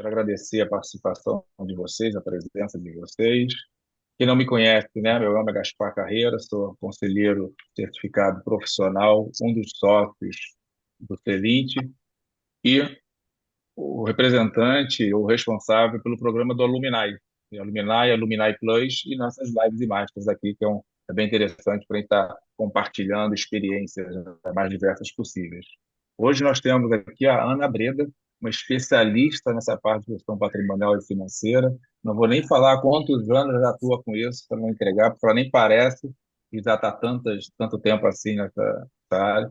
Quero agradecer a participação de vocês, a presença de vocês. Quem não me conhece, né? Meu nome é Gaspar Carreira, sou conselheiro certificado profissional, um dos sócios do Celint e o representante ou responsável pelo programa do Alumni, Alumni Plus e nossas lives e masters aqui, que é bem interessante para a gente estar compartilhando experiências as mais diversas possíveis. Hoje nós temos aqui a Ana Breda, uma especialista nessa parte de gestão patrimonial e financeira. Não vou nem falar há quantos anos já atua com isso, para não entregar, porque ela nem parece que já está tanto tempo assim nessa área.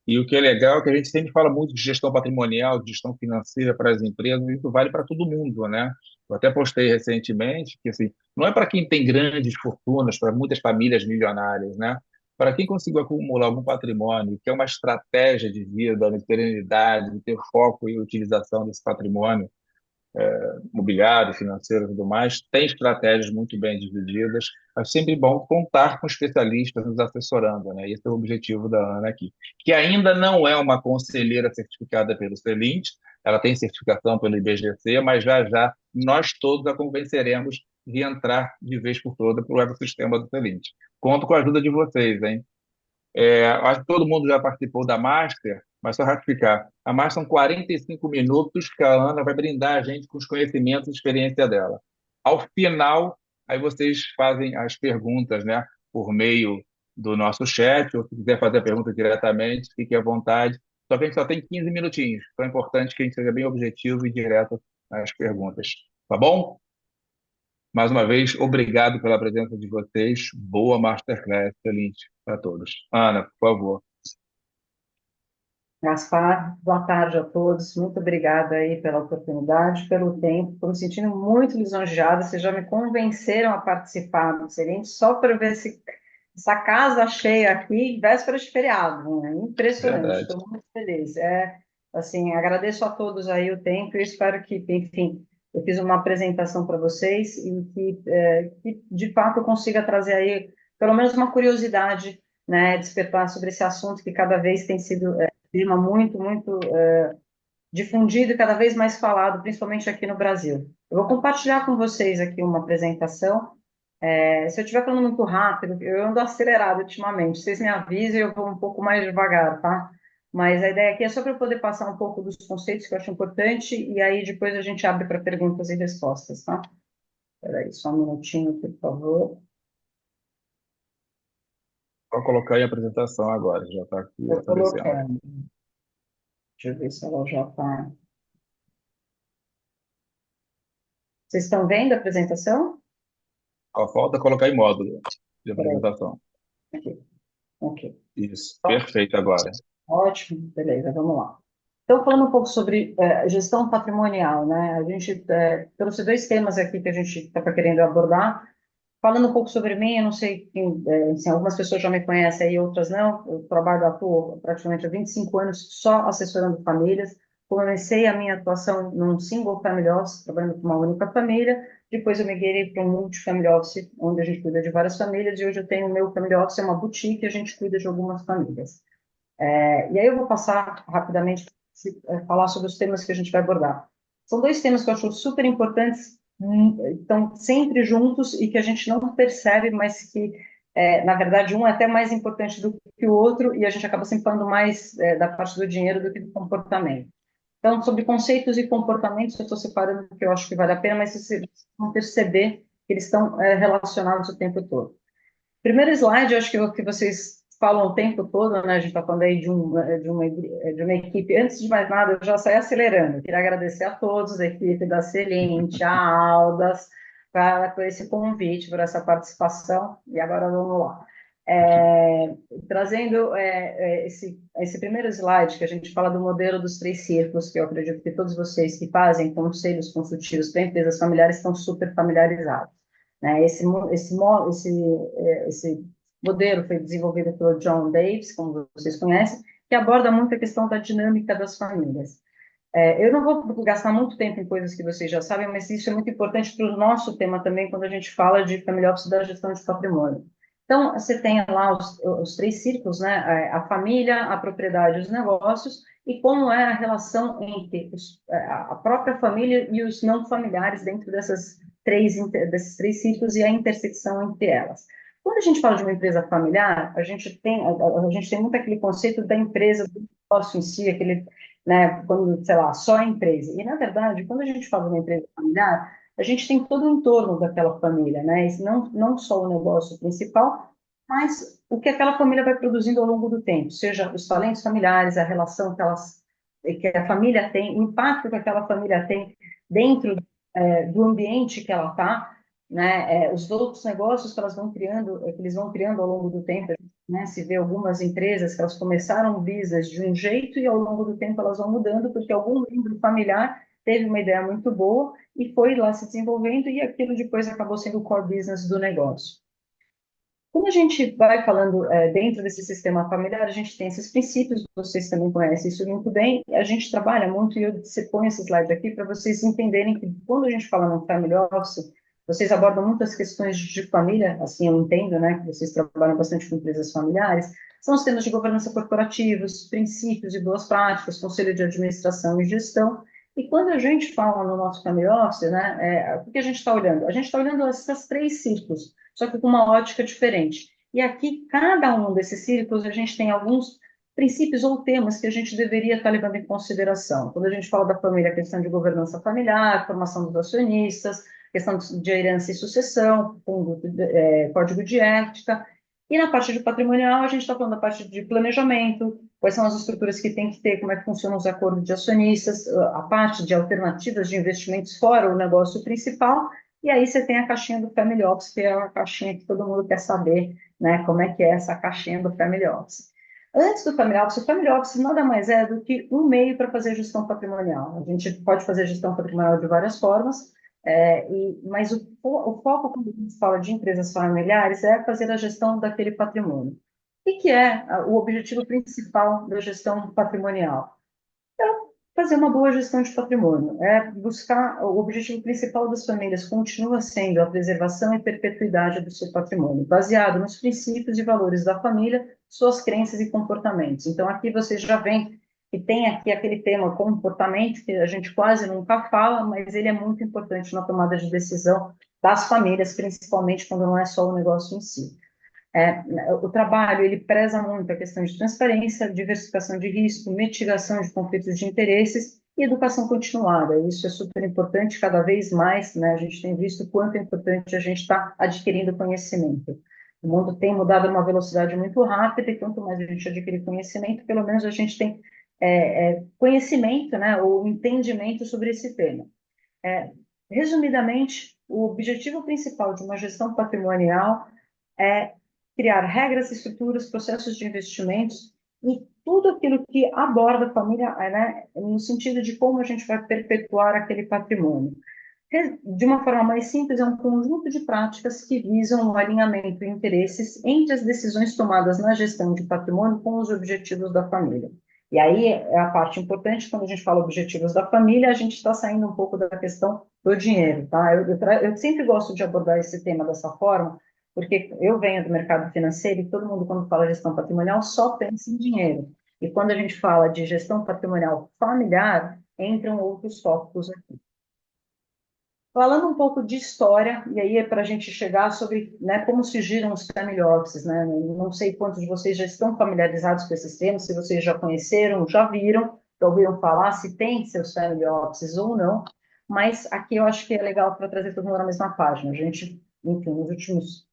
E o que é legal é que a gente sempre fala muito de gestão patrimonial, de gestão financeira para as empresas, e isso vale para todo mundo, né? Eu até postei recentemente que assim, não é para quem tem grandes fortunas, para muitas famílias milionárias, né? Para quem conseguiu acumular algum patrimônio, que é uma estratégia de vida, de perenidade, de ter foco e utilização desse patrimônio, imobiliário, financeiro e tudo mais, tem estratégias muito bem divididas. É sempre bom contar com especialistas nos assessorando, né? Esse é o objetivo da Ana aqui, que ainda não é uma conselheira certificada pelo Celint, ela tem certificação pelo IBGC, mas já já nós todos a convenceremos de entrar de vez por toda para o ecossistema do Celint. Conto com a ajuda de vocês, hein? Acho que todo mundo já participou da Master, mas só ratificar. A Master são 45 minutos que a Ana vai brindar a gente com os conhecimentos e experiência dela. Ao final, aí vocês fazem as perguntas, né, por meio do nosso chat, ou se quiser fazer a pergunta diretamente, fique à vontade. Só que a gente só tem 15 minutinhos, então é importante que a gente seja bem objetivo e direto nas perguntas. Tá bom? Mais uma vez, obrigado pela presença de vocês. Boa Masterclass, excelente para todos. Ana, por favor. Gaspar, boa tarde a todos. Muito obrigada aí pela oportunidade, pelo tempo. Estou me sentindo muito lisonjeada. Vocês já me convenceram a participar do Serente só para ver essa casa cheia aqui, véspera de feriado, né? Impressionante. Verdade. Estou muito feliz. Assim, agradeço a todos aí o tempo e espero que, enfim, eu fiz uma apresentação para vocês e que de fato eu consiga trazer aí pelo menos uma curiosidade, né, despertar sobre esse assunto que cada vez tem sido clima muito difundido e cada vez mais falado, principalmente aqui no Brasil. Eu vou compartilhar com vocês aqui uma apresentação. Se eu estiver falando muito rápido, eu ando acelerado ultimamente. Vocês me avisem, eu vou um pouco mais devagar, tá? Mas a ideia aqui é só para eu poder passar um pouco dos conceitos que eu acho importante e aí depois a gente abre para perguntas e respostas, tá? Espera aí, só um minutinho, por favor. Vou colocar aí a apresentação agora, já está aqui Estou aparecendo. colocando. Deixa eu ver se ela já está. Vocês estão vendo a apresentação? Só falta colocar em módulo de Peraí, apresentação. aqui. Ok. Isso, perfeito agora. Ótimo, beleza, vamos lá. Então, falando um pouco sobre gestão patrimonial, né? A gente trouxe dois temas aqui que a gente está querendo abordar. Falando um pouco sobre mim, eu não sei quem, assim, algumas pessoas já me conhecem aí, outras não. Eu atuo praticamente há 25 anos só assessorando famílias. Comecei a minha atuação num single family office, trabalhando com uma única família. Depois eu migrei para um multifamily office, onde a gente cuida de várias famílias. E hoje eu tenho o meu family office, é uma boutique, e a gente cuida de algumas famílias. E aí eu vou passar rapidamente falar sobre os temas que a gente vai abordar. São dois temas que eu acho super importantes, estão sempre juntos e que a gente não percebe, mas que, na verdade, um é até mais importante do que o outro e a gente acaba sempre falando mais da parte do dinheiro do que do comportamento. Então, sobre conceitos e comportamentos, eu estou separando porque eu acho que vale a pena, mas vocês vão perceber que eles estão relacionados o tempo todo. Primeiro slide, eu acho que o que vocês falam o tempo todo, né? A gente está falando aí de uma equipe. Antes de mais nada, eu já saí acelerando. Eu queria agradecer a todos, da equipe da Celente, a Aldas, por esse convite, por essa participação. E agora vamos lá. Trazendo esse primeiro slide, que a gente fala do modelo dos três círculos, que eu acredito que todos vocês que fazem conselhos consultivos para empresas familiares estão super familiarizados, né? Esse modelo foi desenvolvido pelo John Davis, como vocês conhecem, que aborda muito a questão da dinâmica das famílias. Eu não vou gastar muito tempo em coisas que vocês já sabem, mas isso é muito importante para o nosso tema também, quando a gente fala de family office da gestão de patrimônio. Então, você tem lá os três círculos, né? A família, a propriedade e os negócios, e como é a relação entre a própria família e os não familiares dentro desses três círculos e a intersecção entre elas. Quando a gente fala de uma empresa familiar, a gente tem muito aquele conceito da empresa, do negócio em si, aquele, né, quando, sei lá, só a empresa. E, na verdade, quando a gente fala de uma empresa familiar, a gente tem todo o entorno daquela família, né? E não só o negócio principal, mas o que aquela família vai produzindo ao longo do tempo, seja os talentos familiares, a relação que a família tem, o impacto que aquela família tem dentro do ambiente que ela está, né? Os outros negócios que elas vão criando, que eles vão criando ao longo do tempo, né? Se vê algumas empresas que elas começaram o business de um jeito e ao longo do tempo elas vão mudando porque algum membro familiar teve uma ideia muito boa e foi lá se desenvolvendo e aquilo depois acabou sendo o core business do negócio. Quando a gente vai falando dentro desse sistema familiar, a gente tem esses princípios, vocês também conhecem isso muito bem, a gente trabalha muito, e eu ponho esse slide aqui para vocês entenderem que quando a gente fala no family office, vocês abordam muitas questões de família, assim eu entendo, né, que vocês trabalham bastante com empresas familiares, são os temas de governança corporativos, princípios e boas práticas, conselho de administração e gestão, e quando a gente fala no nosso family office, né, o que a gente está olhando? A gente está olhando esses três círculos, só que com uma ótica diferente. E aqui, cada um desses círculos, a gente tem alguns princípios ou temas que a gente deveria estar levando em consideração. Quando a gente fala da família, a questão de governança familiar, formação dos acionistas, questão de herança e sucessão, código de ética. E na parte de patrimonial, a gente está falando da parte de planejamento, quais são as estruturas que tem que ter, como é que funcionam os acordos de acionistas, a parte de alternativas de investimentos fora o negócio principal, e aí você tem a caixinha do Family Office, que é a caixinha que todo mundo quer saber, né, como é que é essa caixinha do Family Office. Antes do Family Office, o Family Office nada mais é do que um meio para fazer gestão patrimonial. A gente pode fazer gestão patrimonial de várias formas, mas o foco, quando a gente fala de empresas familiares, é fazer a gestão daquele patrimônio. O que é o objetivo principal da gestão patrimonial? Fazer uma boa gestão de patrimônio, buscar o objetivo principal das famílias continua sendo a preservação e perpetuidade do seu patrimônio, baseado nos princípios e valores da família, suas crenças e comportamentos. Então, aqui você já vem e tem aqui aquele tema comportamento, que a gente quase nunca fala, mas ele é muito importante na tomada de decisão das famílias, principalmente quando não é só o negócio em si. O trabalho, ele preza muito a questão de transparência, diversificação de risco, mitigação de conflitos de interesses e educação continuada. Isso é super importante cada vez mais, né? A gente tem visto o quanto é importante a gente estar adquirindo conhecimento. O mundo tem mudado a uma velocidade muito rápida e quanto mais a gente adquirir conhecimento, pelo menos a gente tem conhecimento, né, ou entendimento sobre esse tema. Resumidamente, o objetivo principal de uma gestão patrimonial é criar regras, estruturas, processos de investimentos e tudo aquilo que aborda a família, né, no sentido de como a gente vai perpetuar aquele patrimônio. De uma forma mais simples, é um conjunto de práticas que visam o alinhamento de interesses entre as decisões tomadas na gestão de patrimônio com os objetivos da família. E aí é a parte importante, quando a gente fala objetivos da família, a gente está saindo um pouco da questão do dinheiro, tá? Eu sempre gosto de abordar esse tema dessa forma, porque eu venho do mercado financeiro e todo mundo, quando fala gestão patrimonial, só pensa em dinheiro. E quando a gente fala de gestão patrimonial familiar, entram outros tópicos aqui. Falando um pouco de história, e aí é para a gente chegar sobre, né, como surgiram os family offices, né? Não sei quantos de vocês já estão familiarizados com esses termos, se vocês já conheceram, já viram, já ouviram falar, se tem seus family offices ou não, mas aqui eu acho que é legal para trazer todo mundo na mesma página. A gente, enfim, nos últimos,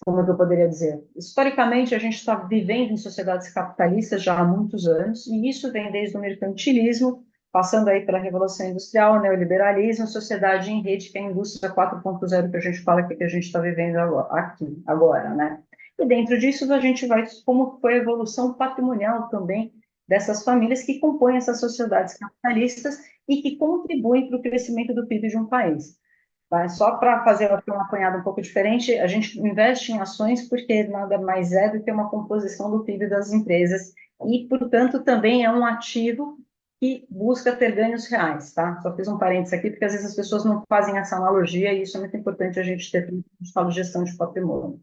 como é que eu poderia dizer? Historicamente, a gente está vivendo em sociedades capitalistas já há muitos anos, e isso vem desde o mercantilismo, passando aí pela Revolução Industrial, neoliberalismo, sociedade em rede, que é a indústria 4.0 que a gente fala que a gente está vivendo agora, né? E dentro disso, a gente vai como foi a evolução patrimonial também dessas famílias que compõem essas sociedades capitalistas e que contribuem para o crescimento do PIB de um país. Tá? Só para fazer uma apanhada um pouco diferente, a gente investe em ações porque nada mais é do que uma composição do PIB das empresas e, portanto, também é um ativo que busca ter ganhos reais, tá? Só fiz um parênteses aqui, porque às vezes as pessoas não fazem essa analogia, e isso é muito importante a gente ter quando a gente fala de gestão de patrimônio.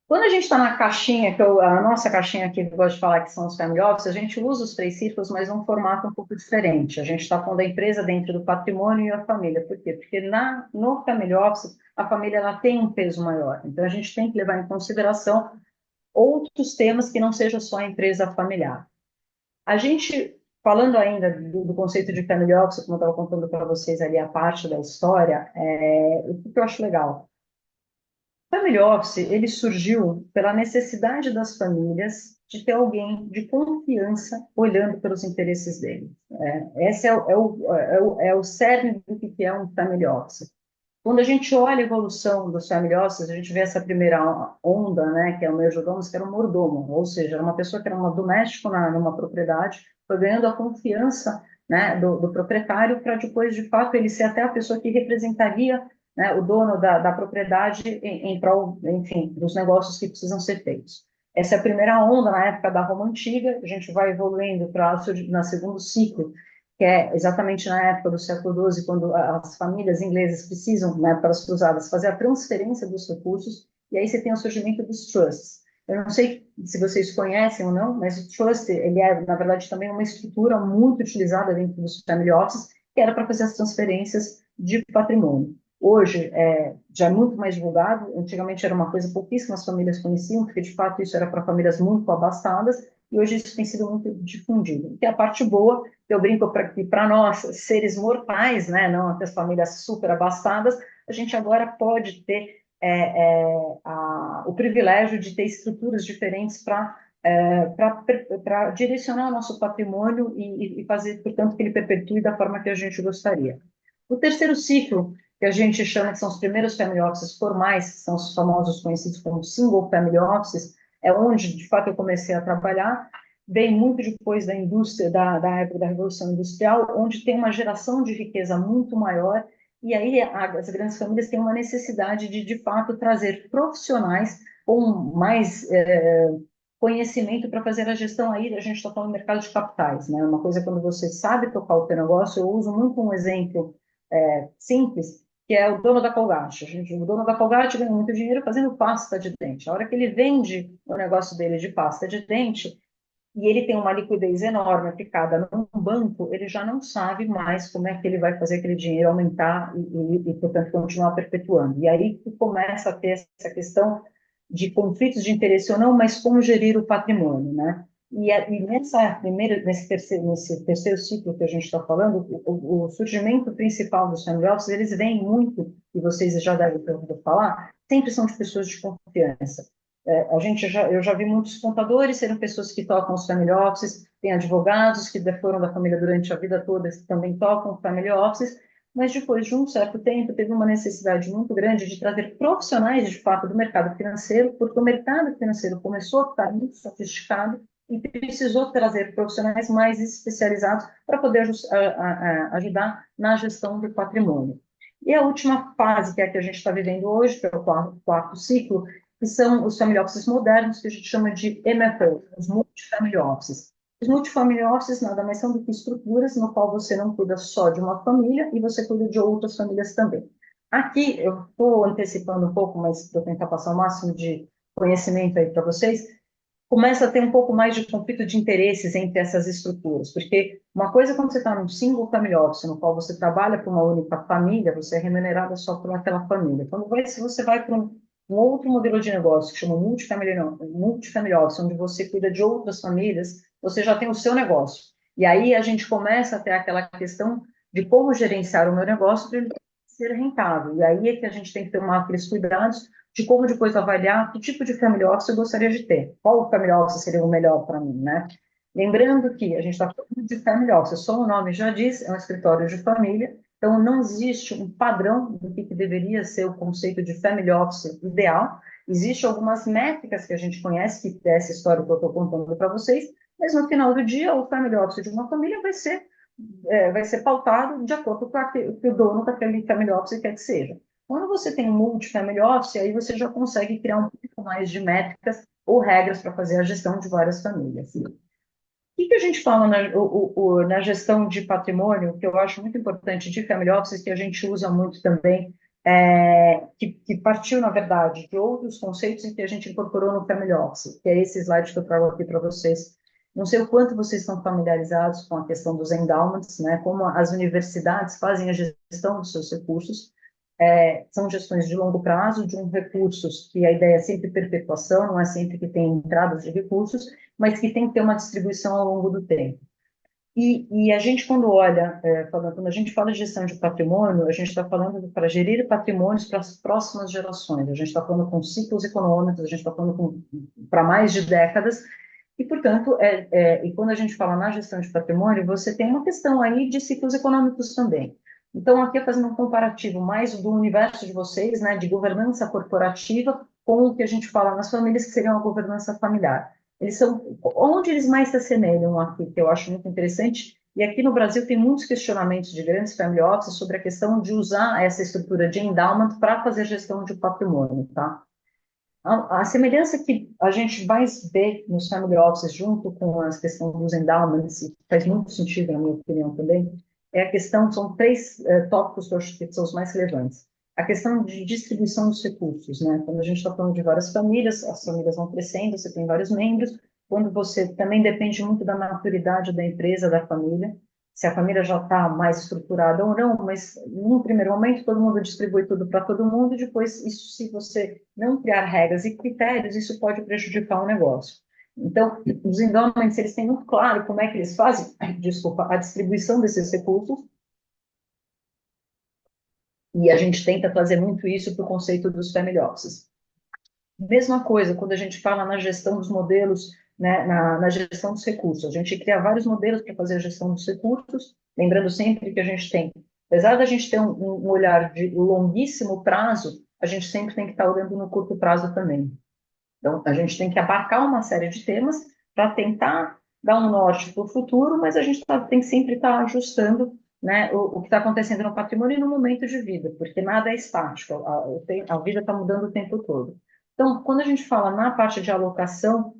Quando a gente está na caixinha, a nossa caixinha aqui, que eu gosto de falar que são os family office, a gente usa os três círculos, mas num formato um pouco diferente. A gente está pondo a empresa dentro do patrimônio e a família. Por quê? Porque no family office, a família ela tem um peso maior. Então, a gente tem que levar em consideração outros temas que não seja só a empresa familiar. A gente, falando ainda do conceito de family office, como eu estava contando para vocês ali a parte da história, o que eu acho legal? O family office, ele surgiu pela necessidade das famílias de ter alguém de confiança olhando pelos interesses dele. Esse é o cerne do que é um family office. Quando a gente olha a evolução dos family offices, a gente vê essa primeira onda, né, que é o majordomo, que era um mordomo, ou seja, era uma pessoa que era um doméstico numa propriedade, foi ganhando a confiança, né, do proprietário para depois, de fato, ele ser até a pessoa que representaria, né, o dono da propriedade em prol, enfim, dos negócios que precisam ser feitos. Essa é a primeira onda na época da Roma Antiga, a gente vai evoluindo para na segundo ciclo, que é exatamente na época do século XII, quando as famílias inglesas precisam, na época das cruzadas, fazer a transferência dos recursos, e aí você tem o surgimento dos trusts. Eu não sei se vocês conhecem ou não, mas o trust, ele é, na verdade, também uma estrutura muito utilizada dentro dos family offices, que era para fazer as transferências de patrimônio. Hoje, já é muito mais divulgado, antigamente era uma coisa que pouquíssimas famílias conheciam, porque, de fato, isso era para famílias muito abastadas, e hoje isso tem sido muito difundido. E a parte boa, eu brinco que para nós, seres mortais, né, não as famílias super abastadas, a gente agora pode ter o privilégio de ter estruturas diferentes para direcionar o nosso patrimônio e fazer, portanto, que ele perpetue da forma que a gente gostaria. O terceiro ciclo, que a gente chama que são os primeiros family offices formais, que são os famosos conhecidos como single family offices, é onde, de fato, eu comecei a trabalhar, vem muito depois da indústria, da época da Revolução Industrial, onde tem uma geração de riqueza muito maior, e aí as grandes famílias têm uma necessidade de fato, trazer profissionais com mais conhecimento para fazer a gestão aí, a gente está falando do mercado de capitais, né? Uma coisa quando você sabe tocar o teu negócio, eu uso muito um exemplo simples, que é o dono da Colgate. O dono da Colgate ganha muito dinheiro fazendo pasta de dente. A hora que ele vende o negócio dele de pasta de dente, e ele tem uma liquidez enorme aplicada num banco, ele já não sabe mais como é que ele vai fazer aquele dinheiro aumentar portanto, continuar perpetuando. E aí que começa a ter essa questão de conflitos de interesse ou não, mas como gerir o patrimônio, né? Nesse terceiro ciclo que a gente está falando, o surgimento principal dos family offices, eles vêm muito, e vocês já devem ter ouvido falar, sempre são de pessoas de confiança. Eu já vi muitos contadores serem pessoas que tocam os family offices, tem advogados que foram da família durante a vida toda que também tocam family offices, mas depois de um certo tempo teve uma necessidade muito grande de trazer profissionais de fato do mercado financeiro, porque o mercado financeiro começou a ficar muito sofisticado e precisou trazer profissionais mais especializados para poder ajudar na gestão do patrimônio. E a última fase, que é a que a gente está vivendo hoje, que é o quarto ciclo, que são os family offices modernos, que a gente chama de MFO, os multifamily offices. Os multifamily offices nada mais são do que estruturas no qual você não cuida só de uma família e você cuida de outras famílias também. Aqui, eu estou antecipando um pouco, mas para tentar passar o máximo de conhecimento aí para vocês, começa a ter um pouco mais de conflito de interesses entre essas estruturas, porque uma coisa é quando você está num single family office, no qual você trabalha para uma única família, você é remunerada só por aquela família. Se você vai para um outro modelo de negócio, que chama multifamily, não, multifamily office, onde você cuida de outras famílias, você já tem o seu negócio. E aí a gente começa a ter aquela questão de como gerenciar o meu negócio para ele ser rentável. E aí é que a gente tem que tomar aqueles cuidados de como depois avaliar que tipo de family office eu gostaria de ter. Qual family office seria o melhor para mim, né? Lembrando que a gente está falando de family office, só o nome já diz, é um escritório de família, então não existe um padrão do que deveria ser o conceito de family office ideal. Existem algumas métricas que a gente conhece, que é essa história que eu estou contando para vocês, mas no final do dia, o family office de uma família vai ser pautado de acordo com o que o dono daquele family office quer que seja. Quando você tem um multifamily office, aí você já consegue criar um pouco mais de métricas ou regras para fazer a gestão de várias famílias. O que a gente fala na gestão de patrimônio, que eu acho muito importante de family office, que a gente usa muito também, que partiu, na verdade, de outros conceitos em que a gente incorporou no family office, que é esse slide que eu trago aqui para vocês. Não sei o quanto vocês estão familiarizados com a questão dos endowments, né, como as universidades fazem a gestão dos seus recursos. São gestões de longo prazo, de um recursos que a ideia é sempre perpetuação, não é sempre que tem entradas de recursos, mas que tem que ter uma distribuição ao longo do tempo. E a gente, quando olha, quando a gente fala de gestão de patrimônio, a gente está falando para gerir patrimônios para as próximas gerações. A gente está falando com ciclos econômicos, a gente está falando para mais de décadas. E, portanto, e quando a gente fala na gestão de patrimônio, você tem uma questão aí de ciclos econômicos também. Então, aqui é fazendo um comparativo mais do universo de vocês, né, de governança corporativa, com o que a gente fala nas famílias, que seria uma governança familiar. Eles são onde eles mais se assemelham aqui, que eu acho muito interessante. E aqui no Brasil tem muitos questionamentos de grandes family offices sobre a questão de usar essa estrutura de endowment para fazer gestão de patrimônio, tá? A semelhança que a gente mais vê nos family offices junto com a questão dos endowments, e faz muito sentido, na minha opinião também, é a questão, são três tópicos que eu acho que são os mais relevantes. A questão de distribuição dos recursos, né? Quando a gente está falando de várias famílias, as famílias vão crescendo, você tem vários membros, quando você também depende muito da maturidade da empresa, da família, se a família já está mais estruturada ou não, mas num primeiro momento todo mundo distribui tudo para todo mundo, e depois isso, se você não criar regras e critérios, isso pode prejudicar o negócio. Então, os endowments, eles têm muito claro como é que eles fazem, desculpa, a distribuição desses recursos, e a gente tenta trazer muito isso para o conceito dos family offices. Mesma coisa, quando a gente fala na gestão dos modelos, né, na gestão dos recursos, a gente cria vários modelos para fazer a gestão dos recursos, lembrando sempre que a gente tem, apesar da gente ter um olhar de longuíssimo prazo, a gente sempre tem que estar olhando no curto prazo também. Então, a gente tem que abarcar uma série de temas para tentar dar um norte para o futuro, mas a gente tem que sempre estar ajustando, né, o que está acontecendo no patrimônio e no momento de vida, porque nada é estático, a vida está mudando o tempo todo. Então, quando a gente fala na parte de alocação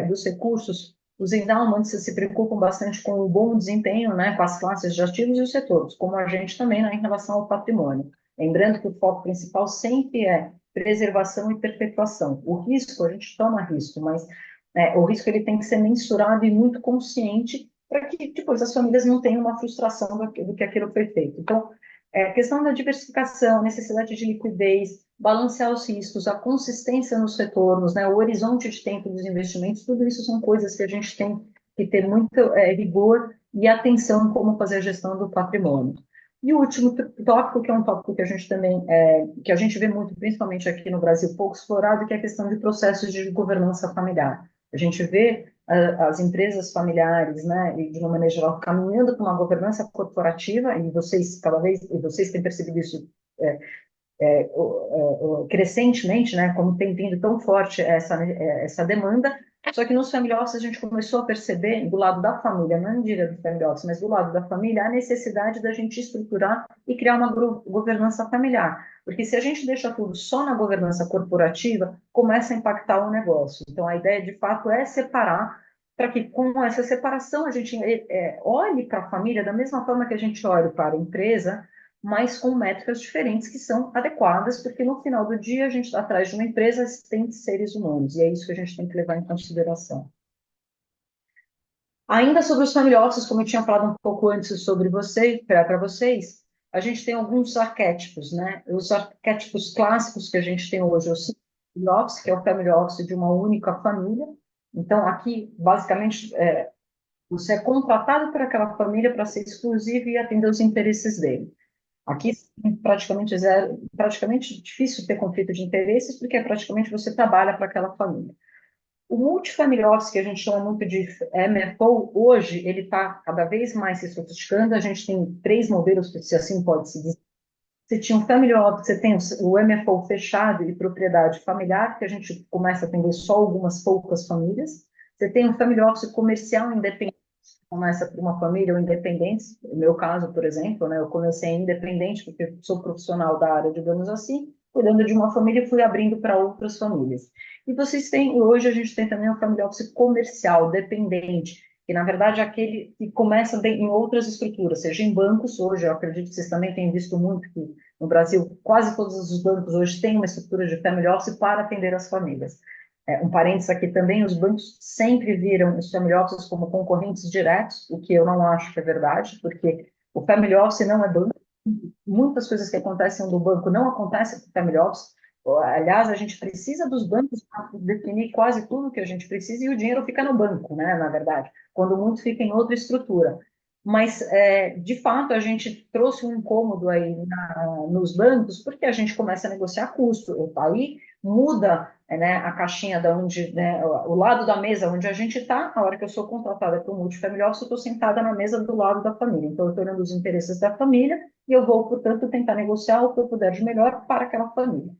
dos recursos, os endowments se preocupam bastante com o bom desempenho, né, com as classes de ativos e os setores, como a gente também, né, em relação ao patrimônio. Lembrando que o foco principal sempre é preservação e perpetuação. O risco, a gente toma risco, mas o risco ele tem que ser mensurado e muito consciente para que depois as famílias não tenham uma frustração do que aquilo foi feito. Então, questão da diversificação, necessidade de liquidez, balancear os riscos, a consistência nos retornos, né, o horizonte de tempo dos investimentos, tudo isso são coisas que a gente tem que ter muito rigor e atenção como fazer a gestão do patrimônio. E o último tópico, que é um tópico que a gente também, que a gente vê muito, principalmente aqui no Brasil, pouco explorado, que é a questão de processos de governança familiar. A gente vê as empresas familiares, né, e de uma maneira geral, caminhando para uma governança corporativa, e vocês, cada vez, e vocês têm percebido isso crescentemente, né, como tem vindo tão forte essa demanda, só que nos family office a gente começou a perceber, do lado da família, não diria do family office, mas do lado da família, a necessidade da gente estruturar e criar uma governança familiar. Porque se a gente deixa tudo só na governança corporativa, começa a impactar o negócio. Então, a ideia, de fato, é separar, para que com essa separação a gente olhe para a família da mesma forma que a gente olha para a empresa, mas com métricas diferentes que são adequadas, porque no final do dia a gente está atrás de uma empresa que tem seres humanos, e é isso que a gente tem que levar em consideração. Ainda sobre os family offices, como eu tinha falado um pouco antes sobre vocês, para vocês, a gente tem alguns arquétipos, né? Os arquétipos clássicos que a gente tem hoje, o family office, que é o family office de uma única família. Então, aqui, basicamente, você é contratado por aquela família para ser exclusivo e atender os interesses dele. Aqui praticamente zero, praticamente difícil ter conflito de interesses, porque praticamente você trabalha para aquela família. O multifamily office, que a gente chama muito de MFO, hoje ele está cada vez mais se sofisticando. A gente tem três modelos, se assim pode se dizer. Você tinha um family office, você tem o MFO fechado e propriedade familiar, que a gente começa a atender só algumas poucas famílias. Você tem um family office comercial independente, começa por uma família ou independente, no meu caso, por exemplo, né, eu comecei independente porque sou profissional da área, digamos assim, cuidando de uma família e fui abrindo para outras famílias. E vocês têm, hoje a gente tem também um family office comercial, dependente, que na verdade é aquele que começa em outras estruturas, seja em bancos, hoje eu acredito que vocês também têm visto muito que no Brasil quase todos os bancos hoje têm uma estrutura de family office para atender as famílias. Um parênteses aqui também, os bancos sempre viram os family offices como concorrentes diretos, o que eu não acho que é verdade, porque o family office não é banco, muitas coisas que acontecem no banco não acontecem com family office. Aliás, a gente precisa dos bancos para definir quase tudo que a gente precisa e o dinheiro fica no banco, né, na verdade, quando muito fica em outra estrutura. Mas, de fato, a gente trouxe um incômodo aí nos bancos, porque a gente começa a negociar custo. Aí muda, né, a caixinha da onde, né, o lado da mesa onde a gente está. A hora que eu sou contratada para o multifamily office, eu estou sentada na mesa do lado da família. Então, eu estou olhando os interesses da família e eu vou, portanto, tentar negociar o que eu puder de melhor para aquela família.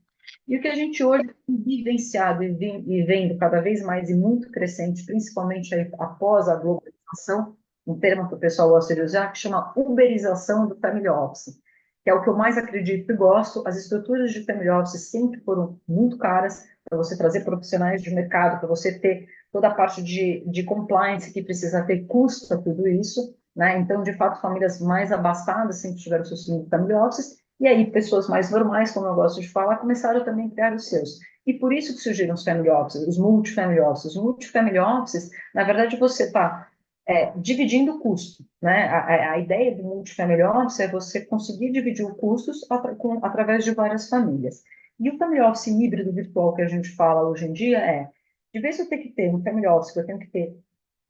E o que a gente hoje tem vivenciado e vendo cada vez mais e muito crescente, principalmente aí após a globalização, um termo que o pessoal gosta de usar, que chama uberização do family office, que é o que eu mais acredito e gosto. As estruturas de family office sempre foram muito caras para você trazer profissionais de mercado, para você ter toda a parte de compliance que precisa ter, custa tudo isso, né? Então, de fato, famílias mais abastadas sempre tiveram seus family offices, e aí pessoas mais normais, como eu gosto de falar, começaram também a criar os seus. E por isso que surgiram os family offices, os multifamily offices. Os multifamily offices, na verdade, você está dividindo o custo, né? A ideia do multifamily office é você conseguir dividir os custos através de várias famílias. E o family office híbrido virtual que a gente fala hoje em dia de vez eu ter que ter um family office, que eu tenho que ter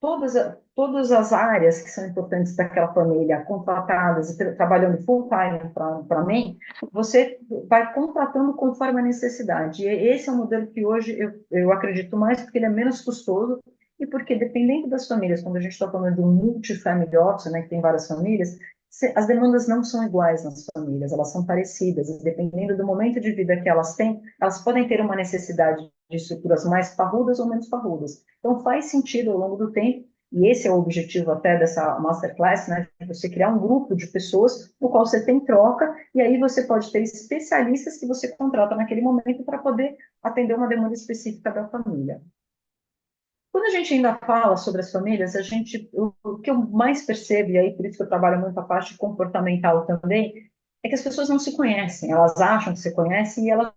todas as áreas que são importantes daquela família contratadas e trabalhando full time para mim, você vai contratando conforme a necessidade. E esse é um modelo que hoje eu acredito mais, porque ele é menos custoso e porque, dependendo das famílias, quando a gente está falando de um multi-family office, né, que tem várias famílias, as demandas não são iguais nas famílias, elas são parecidas, e dependendo do momento de vida que elas têm, elas podem ter uma necessidade de estruturas mais parrudas ou menos parrudas. Então, faz sentido ao longo do tempo, e esse é o objetivo até dessa masterclass, né, de você criar um grupo de pessoas no qual você tem troca, e aí você pode ter especialistas que você contrata naquele momento para poder atender uma demanda específica da família. Quando a gente ainda fala sobre as famílias, o que eu mais percebo, e aí por isso que eu trabalho muito a parte comportamental também, é que as pessoas não se conhecem, elas acham que se conhecem e elas,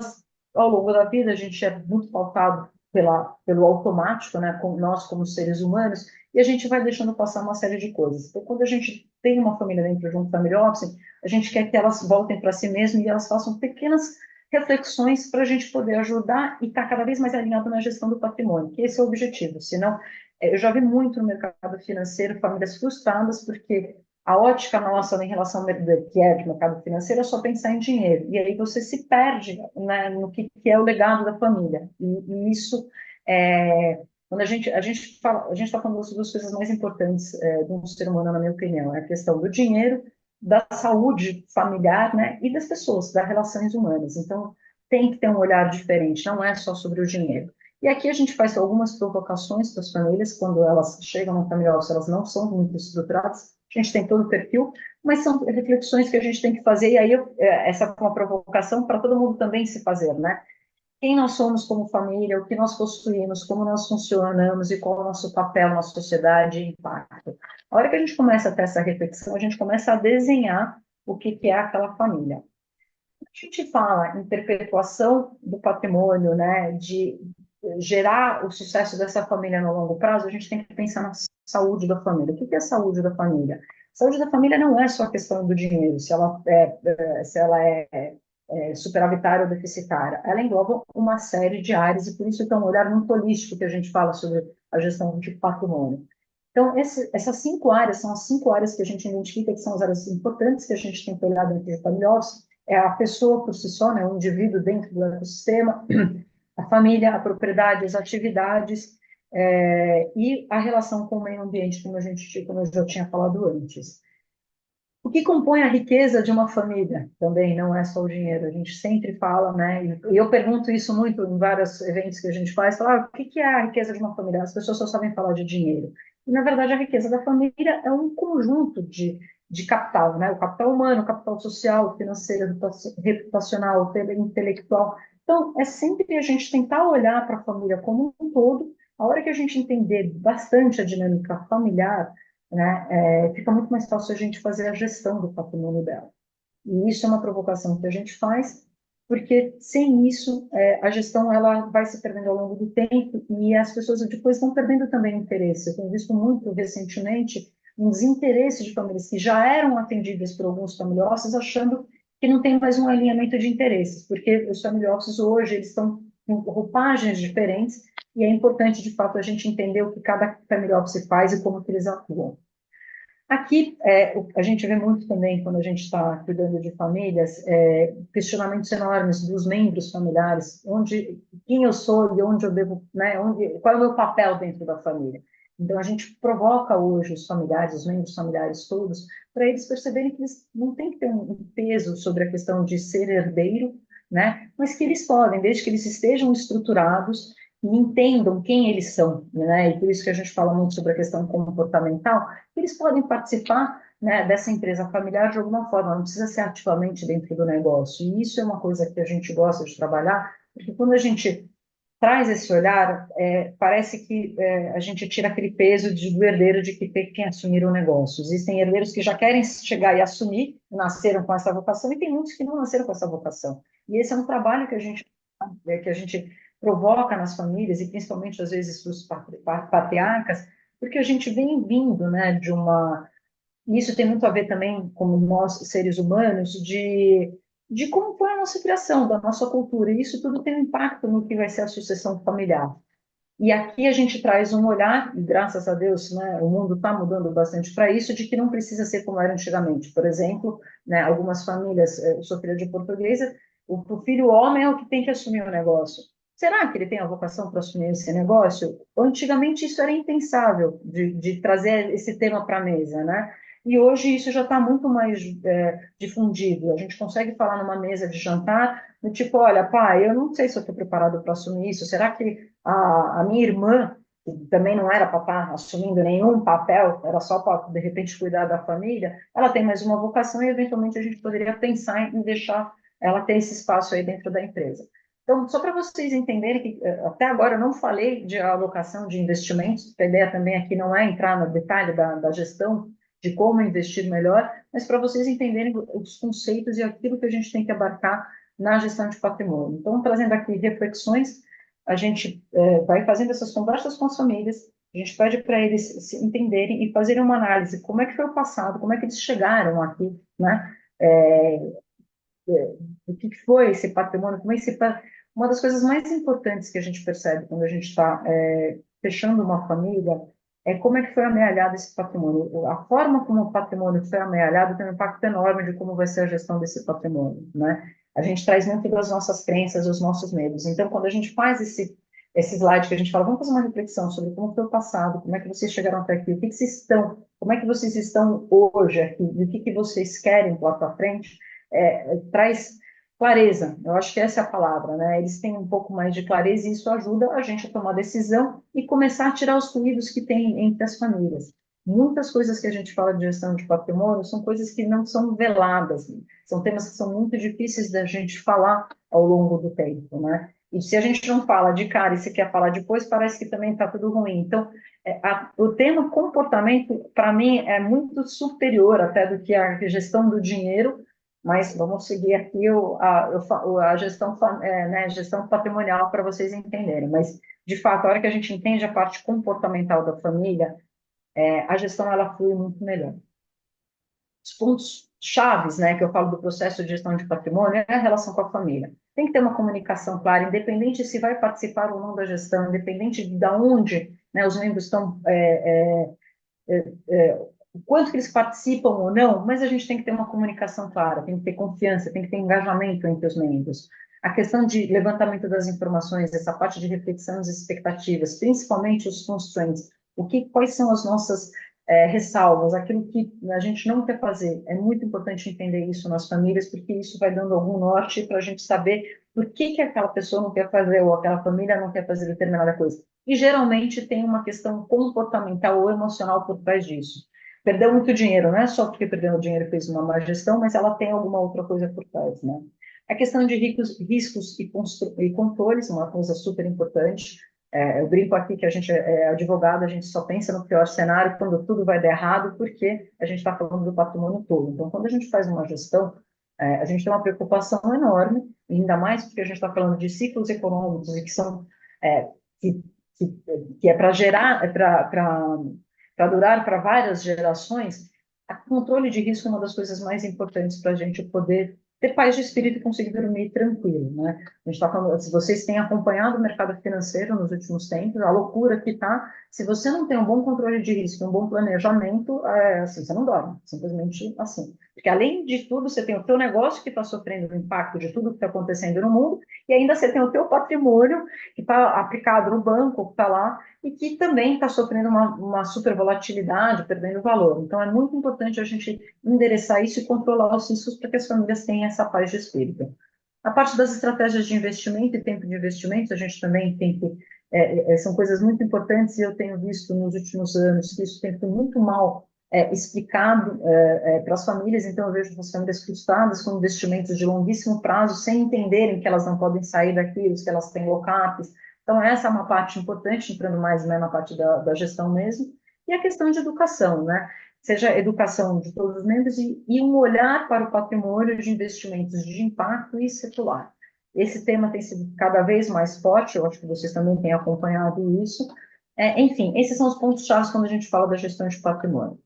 ao longo da vida, a gente é muito pautado pelo automático, né, nós como seres humanos, e a gente vai deixando passar uma série de coisas. Então, quando a gente tem uma família dentro de um family office, a gente quer que elas voltem para si mesmas e elas façam pequenas reflexões para a gente poder ajudar e estar cada vez mais alinhado na gestão do patrimônio, que esse é o objetivo. Senão, eu já vi muito no mercado financeiro famílias frustradas porque a ótica nossa em relação ao que é de mercado financeiro é só pensar em dinheiro. E aí você se perde, né, no que é o legado da família. E isso quando a gente está falando das duas coisas mais importantes de um ser humano, na minha opinião, é a questão do dinheiro, da saúde familiar, né, e das pessoas, das relações humanas. Então, tem que ter um olhar diferente, não é só sobre o dinheiro. E aqui a gente faz algumas provocações para as famílias, quando elas chegam no family office, elas não são muito estruturadas, a gente tem todo o perfil, mas são reflexões que a gente tem que fazer, e aí essa é uma provocação para todo mundo também se fazer, né? Quem nós somos como família, o que nós possuímos, como nós funcionamos e qual é o nosso papel na sociedade e impacto. A hora que a gente começa a ter essa reflexão, a gente começa a desenhar o que é aquela família. A gente fala em perpetuação do patrimônio, né, de gerar o sucesso dessa família no longo prazo, a gente tem que pensar na saúde da família. O que é a saúde da família? A saúde da família não é só a questão do dinheiro, se ela é superavitária ou deficitária. Ela engloba uma série de áreas e por isso que é um olhar muito holístico que a gente fala sobre a gestão de patrimônio. Então, essas 5 áreas são as 5 áreas que a gente identifica que são as áreas importantes que a gente tem que olhar dentro de family office. É a pessoa por si só, né, o indivíduo dentro do ecossistema, a família, a propriedade, as atividades e a relação com o meio ambiente, como eu já tinha falado antes. O que compõe a riqueza de uma família também não é só o dinheiro. A gente sempre fala, né? E eu pergunto isso muito em vários eventos que a gente faz. Fala, o que é a riqueza de uma família? As pessoas só sabem falar de dinheiro. E, na verdade, a riqueza da família é um conjunto de capital, né? O capital humano, o capital social, financeiro, reputacional, intelectual. Então, é sempre a gente tentar olhar para a família como um todo A hora que a gente entender bastante a dinâmica familiar, né, fica muito mais fácil a gente fazer a gestão do patrimônio dela. E isso é uma provocação que a gente faz, porque sem isso, a gestão ela vai se perdendo ao longo do tempo e as pessoas depois vão perdendo também interesse. Eu tenho visto muito recentemente um desinteresse de famílias que já eram atendidas por alguns family offices, achando que não tem mais um alinhamento de interesses, porque os family offices hoje eles estão com roupagens diferentes e é importante, de fato, a gente entender o que cada family office faz e como que eles atuam. Aqui, a gente vê muito também, quando a gente está cuidando de famílias, questionamentos enormes dos membros familiares, quem eu sou e onde eu devo, né, qual é o meu papel dentro da família. Então, a gente provoca hoje os familiares, os membros familiares todos, para eles perceberem que eles não têm que ter um peso sobre a questão de ser herdeiro, né, mas que eles podem, desde que eles estejam estruturados e entendam quem eles são, né, e por isso que a gente fala muito sobre a questão comportamental, eles podem participar, né, dessa empresa familiar de alguma forma, não precisa ser ativamente dentro do negócio. E isso é uma coisa que a gente gosta de trabalhar, porque quando a gente traz esse olhar, parece que a gente tira aquele peso do herdeiro de que tem que assumir o negócio. Existem herdeiros que já querem chegar e assumir, nasceram com essa vocação, e tem muitos que não nasceram com essa vocação. E esse é um trabalho que a gente provoca nas famílias, e principalmente às vezes para os patriarcas, porque a gente vem vindo, né, de uma. E isso tem muito a ver também, como nós, seres humanos, de como foi a nossa criação, da nossa cultura. E isso tudo tem um impacto no que vai ser a sucessão familiar. E aqui a gente traz um olhar, e graças a Deus, né, o mundo está mudando bastante para isso, de que não precisa ser como era antigamente. Por exemplo, né, algumas famílias, eu sou filha de portuguesa, o filho homem é o que tem que assumir o negócio. Será que ele tem a vocação para assumir esse negócio? Antigamente isso era impensável, de trazer esse tema para a mesa, né? E hoje isso já está muito mais difundido. A gente consegue falar numa mesa de jantar, do tipo, olha, pai, eu não sei se eu estou preparado para assumir isso. Será que a minha irmã, que também não era para estar assumindo nenhum papel, era só para, de repente, cuidar da família, ela tem mais uma vocação e, eventualmente, a gente poderia pensar em deixar ela ter esse espaço aí dentro da empresa. Então, só para vocês entenderem que até agora eu não falei de alocação de investimentos, a ideia também aqui não é entrar no detalhe da gestão, de como investir melhor, mas para vocês entenderem os conceitos e aquilo que a gente tem que abarcar na gestão de patrimônio. Então, trazendo aqui reflexões, a gente vai fazendo essas conversas com as famílias, a gente pede para eles se entenderem e fazerem uma análise, como é que foi o passado, como é que eles chegaram aqui, né? É, o que foi esse patrimônio, como é esse, uma das coisas mais importantes que a gente percebe quando a gente está fechando uma família é como é que foi amealhado esse patrimônio. A forma como o patrimônio foi amealhado tem um impacto enorme de como vai ser a gestão desse patrimônio, né? A gente traz muito das nossas crenças, dos nossos medos. Então, quando a gente faz esse slide que a gente fala, vamos fazer uma reflexão sobre como foi o passado, como é que vocês chegaram até aqui, o que vocês estão, como é que vocês estão hoje aqui, e o que vocês querem lá para frente, traz clareza. Eu acho que essa é a palavra, né? Eles têm um pouco mais de clareza e isso ajuda a gente a tomar decisão e começar a tirar os ruídos que tem entre as famílias. Muitas coisas que a gente fala de gestão de patrimônio são coisas que não são veladas, né? São temas que são muito difíceis da gente falar ao longo do tempo, né? E se a gente não fala de cara e se quer falar depois, parece que também está tudo ruim. Então, o tema comportamento, para mim, é muito superior até do que a gestão do dinheiro, mas vamos seguir aqui a gestão, né, gestão patrimonial para vocês entenderem. Mas, de fato, a hora que a gente entende a parte comportamental da família, a gestão ela flui muito melhor. Os pontos chaves, né, que eu falo do processo de gestão de patrimônio é a relação com a família. Tem que ter uma comunicação clara, independente se vai participar ou não da gestão, independente de onde, né, os membros estão o quanto que eles participam ou não, mas a gente tem que ter uma comunicação clara, tem que ter confiança, tem que ter engajamento entre os membros. A questão de levantamento das informações, essa parte de reflexão das expectativas, principalmente os constraints, quais são as nossas ressalvas, aquilo que a gente não quer fazer. É muito importante entender isso nas famílias, porque isso vai dando algum norte para a gente saber por que aquela pessoa não quer fazer ou aquela família não quer fazer determinada coisa. E geralmente tem uma questão comportamental ou emocional por trás disso. Perdeu muito dinheiro, não é só porque perdeu o dinheiro e fez uma má gestão, mas ela tem alguma outra coisa por trás, né? A questão de riscos e controles, uma coisa super importante. Eu brinco aqui que a gente é advogado, a gente só pensa no pior cenário quando tudo vai dar errado, porque a gente está falando do patrimônio todo. Então, quando a gente faz uma gestão, a gente tem uma preocupação enorme, ainda mais porque a gente está falando de ciclos econômicos e que são é, que, que, que é para gerar, para durar para várias gerações. A controle de risco é uma das coisas mais importantes para a gente poder ter paz de espírito e conseguir dormir tranquilo, né? A gente está falando, se vocês têm acompanhado o mercado financeiro nos últimos tempos, a loucura que está, se você não tem um bom controle de risco, um bom planejamento, assim, você não dorme, simplesmente assim. Porque além de tudo, você tem o teu negócio que está sofrendo o impacto de tudo que está acontecendo no mundo, e ainda você tem o teu patrimônio que está aplicado no banco, que está lá, e que também está sofrendo uma super volatilidade, perdendo valor. Então, é muito importante a gente endereçar isso e controlar os riscos para que as famílias tenham essa paz de espírito. A parte das estratégias de investimento e tempo de investimento, a gente também tem que, são coisas muito importantes e eu tenho visto nos últimos anos que isso tem sido muito mal explicado para as famílias, então eu vejo as famílias frustradas com investimentos de longuíssimo prazo, sem entenderem que elas não podem sair daquilo, que elas têm lockups. Então essa é uma parte importante, entrando mais né, na parte da gestão mesmo, e a questão de educação, né? Seja educação de todos os membros e um olhar para o patrimônio de investimentos de impacto e secular. Esse tema tem sido cada vez mais forte, eu acho que vocês também têm acompanhado isso. Enfim, esses são os pontos-chave quando a gente fala da gestão de patrimônio.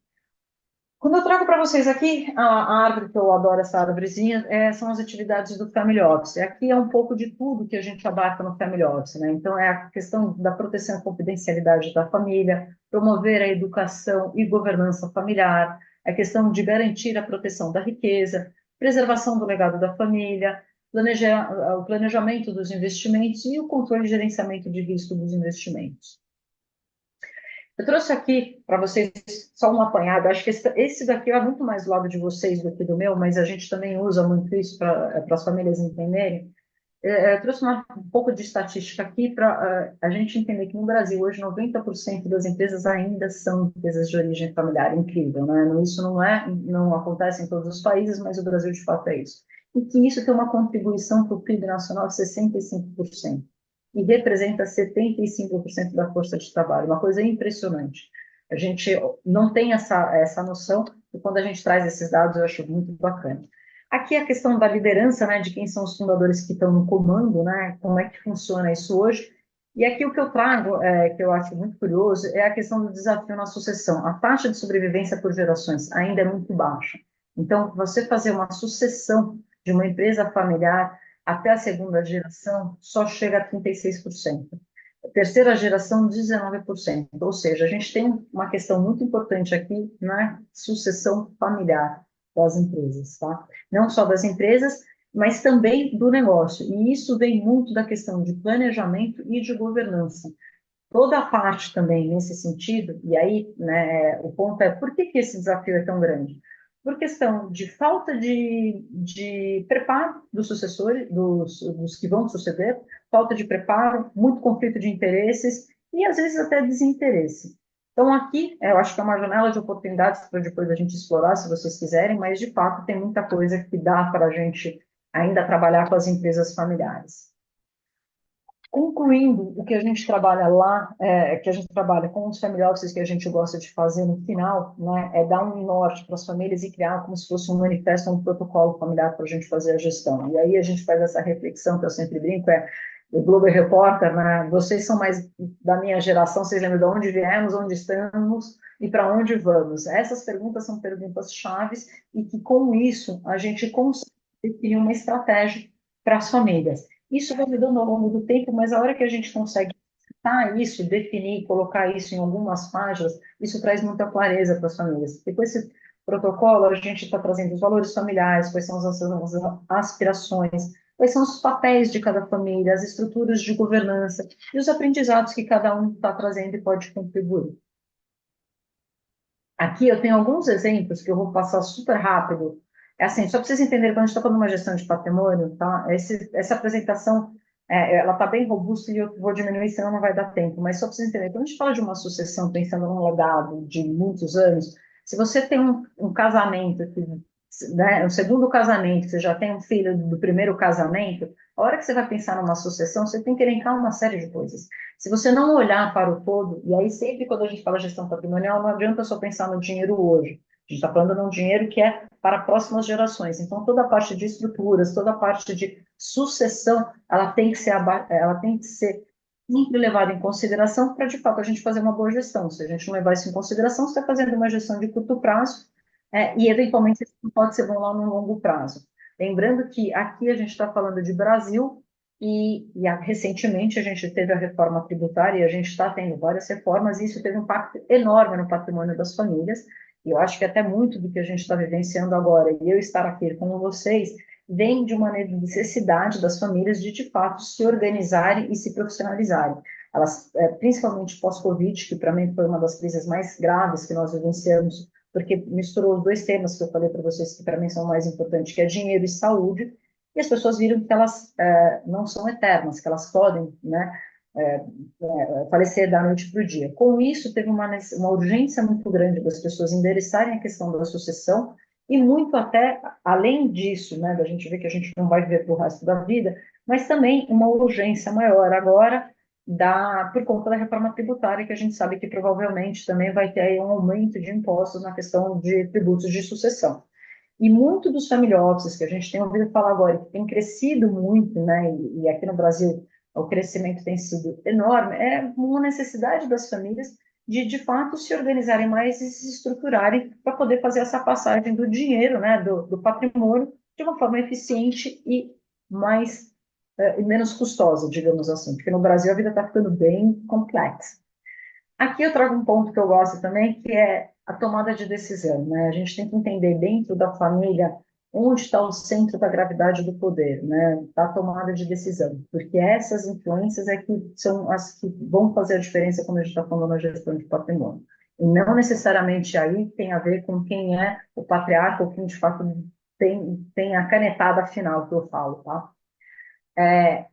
Quando eu trago para vocês aqui a árvore, que eu adoro essa árvorezinha, são as atividades do Family Office. Aqui é um pouco de tudo que a gente abarca no Family Office, né? Então, é a questão da proteção e confidencialidade da família, promover a educação e governança familiar, a questão de garantir a proteção da riqueza, preservação do legado da família, o planejamento dos investimentos e o controle e gerenciamento de risco dos investimentos. Eu trouxe aqui para vocês só um apanhado. Acho que esse daqui é muito mais do lado de vocês do que do meu, mas a gente também usa muito isso para as famílias entenderem. Eu trouxe um pouco de estatística aqui para a gente entender que no Brasil, hoje, 90% das empresas ainda são empresas de origem familiar. Incrível, né? Isso não acontece em todos os países, mas o Brasil, de fato, é isso. E que isso tem uma contribuição para o PIB nacional de 65% e representa 75% da força de trabalho, uma coisa impressionante. A gente não tem essa noção, e quando a gente traz esses dados, eu acho muito bacana. Aqui a questão da liderança, né, de quem são os fundadores que estão no comando, né, como é que funciona isso hoje. E aqui o que eu trago, que eu acho muito curioso, é a questão do desafio na sucessão. A taxa de sobrevivência por gerações ainda é muito baixa. Então, você fazer uma sucessão de uma empresa familiar até a segunda geração só chega a 36%. A terceira geração, 19%. Ou seja, a gente tem uma questão muito importante aqui na sucessão familiar das empresas, tá? Não só das empresas, mas também do negócio. E isso vem muito da questão de planejamento e de governança. Toda a parte também nesse sentido, e aí né, o ponto é por que esse desafio é tão grande? Por questão de falta de preparo dos sucessores, dos que vão suceder, falta de preparo, muito conflito de interesses e às vezes até desinteresse. Então aqui, eu acho que é uma janela de oportunidades para depois a gente explorar, se vocês quiserem, mas de fato tem muita coisa que dá para a gente ainda trabalhar com as empresas familiares. Concluindo o que a gente trabalha lá, que a gente trabalha com os family offices que a gente gosta de fazer no final, né, é dar um norte para as famílias e criar como se fosse um manifesto, um protocolo familiar para a gente fazer a gestão. E aí a gente faz essa reflexão que eu sempre brinco, o Globo Repórter, né, vocês são mais da minha geração, vocês lembram de onde viemos, onde estamos e para onde vamos. Essas perguntas são perguntas chaves e que com isso a gente consegue definir uma estratégia para as famílias. Isso vai mudando ao longo do tempo, mas a hora que a gente consegue citar isso, definir, colocar isso em algumas páginas, isso traz muita clareza para as famílias. E com esse protocolo, a gente está trazendo os valores familiares, quais são as aspirações, quais são os papéis de cada família, as estruturas de governança e os aprendizados que cada um está trazendo e pode contribuir. Aqui eu tenho alguns exemplos que eu vou passar super rápido. É assim, só para vocês entenderem, quando a gente está falando de uma gestão de patrimônio, tá? Essa apresentação, ela está bem robusta e eu vou diminuir, senão não vai dar tempo. Mas só para vocês entenderem, quando a gente fala de uma sucessão, pensando num legado de muitos anos, se você tem um casamento que né, o segundo casamento, você já tem um filho do primeiro casamento, a hora que você vai pensar numa sucessão, você tem que elencar uma série de coisas. Se você não olhar para o todo, e aí sempre quando a gente fala gestão patrimonial, não adianta só pensar no dinheiro hoje. A gente está falando de um dinheiro que é para próximas gerações. Então, toda a parte de estruturas, toda a parte de sucessão, ela tem que ser sempre levada em consideração para, de fato, a gente fazer uma boa gestão. Se a gente não levar isso em consideração, você está fazendo uma gestão de curto prazo, e, eventualmente, isso não pode ser bom lá no longo prazo. Lembrando que aqui a gente está falando de Brasil, recentemente a gente teve a reforma tributária, e a gente está tendo várias reformas, e isso teve um impacto enorme no patrimônio das famílias, e eu acho que até muito do que a gente está vivenciando agora, e eu estar aqui com vocês, vem de uma necessidade das famílias de fato, se organizarem e se profissionalizarem. Elas, principalmente pós-Covid, que para mim foi uma das crises mais graves que nós vivenciamos, porque misturou os dois temas que eu falei para vocês, que para mim são mais importantes, que é dinheiro e saúde, e as pessoas viram que elas não são eternas, que elas podem, né, falecer da noite para o dia. Com isso, teve uma urgência muito grande das pessoas endereçarem a questão da sucessão, e muito até, além disso, né, da gente ver que a gente não vai viver para o resto da vida, mas também uma urgência maior agora, por conta da reforma tributária, que a gente sabe que provavelmente também vai ter aí um aumento de impostos na questão de tributos de sucessão. E muito dos family offices que a gente tem ouvido falar agora, que tem crescido muito, né, e aqui no Brasil o crescimento tem sido enorme, é uma necessidade das famílias de fato, se organizarem mais e se estruturarem para poder fazer essa passagem do dinheiro, né, do patrimônio, de uma forma eficiente e mais e menos custosa, digamos assim, porque no Brasil a vida está ficando bem complexa. Aqui eu trago um ponto que eu gosto também, que é a tomada de decisão, né? A gente tem que entender dentro da família onde está o centro da gravidade do poder, né? Da tomada de decisão, porque essas influências é que são as que vão fazer a diferença quando a gente está falando na gestão de patrimônio. E não necessariamente aí tem a ver com quem é o patriarca ou quem de fato tem a canetada final que eu falo, tá? É,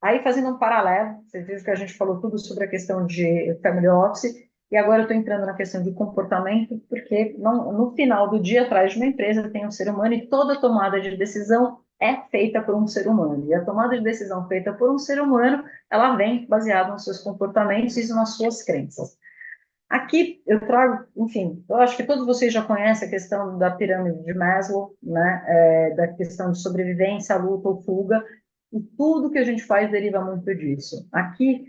Aí, fazendo um paralelo, vocês viram que a gente falou tudo sobre a questão de family office, e agora eu estou entrando na questão de comportamento, porque no final do dia, atrás de uma empresa, tem um ser humano e toda tomada de decisão é feita por um ser humano. E a tomada de decisão feita por um ser humano, ela vem baseada nos seus comportamentos e nas suas crenças. Aqui eu trago, enfim, eu acho que todos vocês já conhecem a questão da pirâmide de Maslow, né, da questão de sobrevivência, luta ou fuga, e tudo que a gente faz deriva muito disso. Aqui,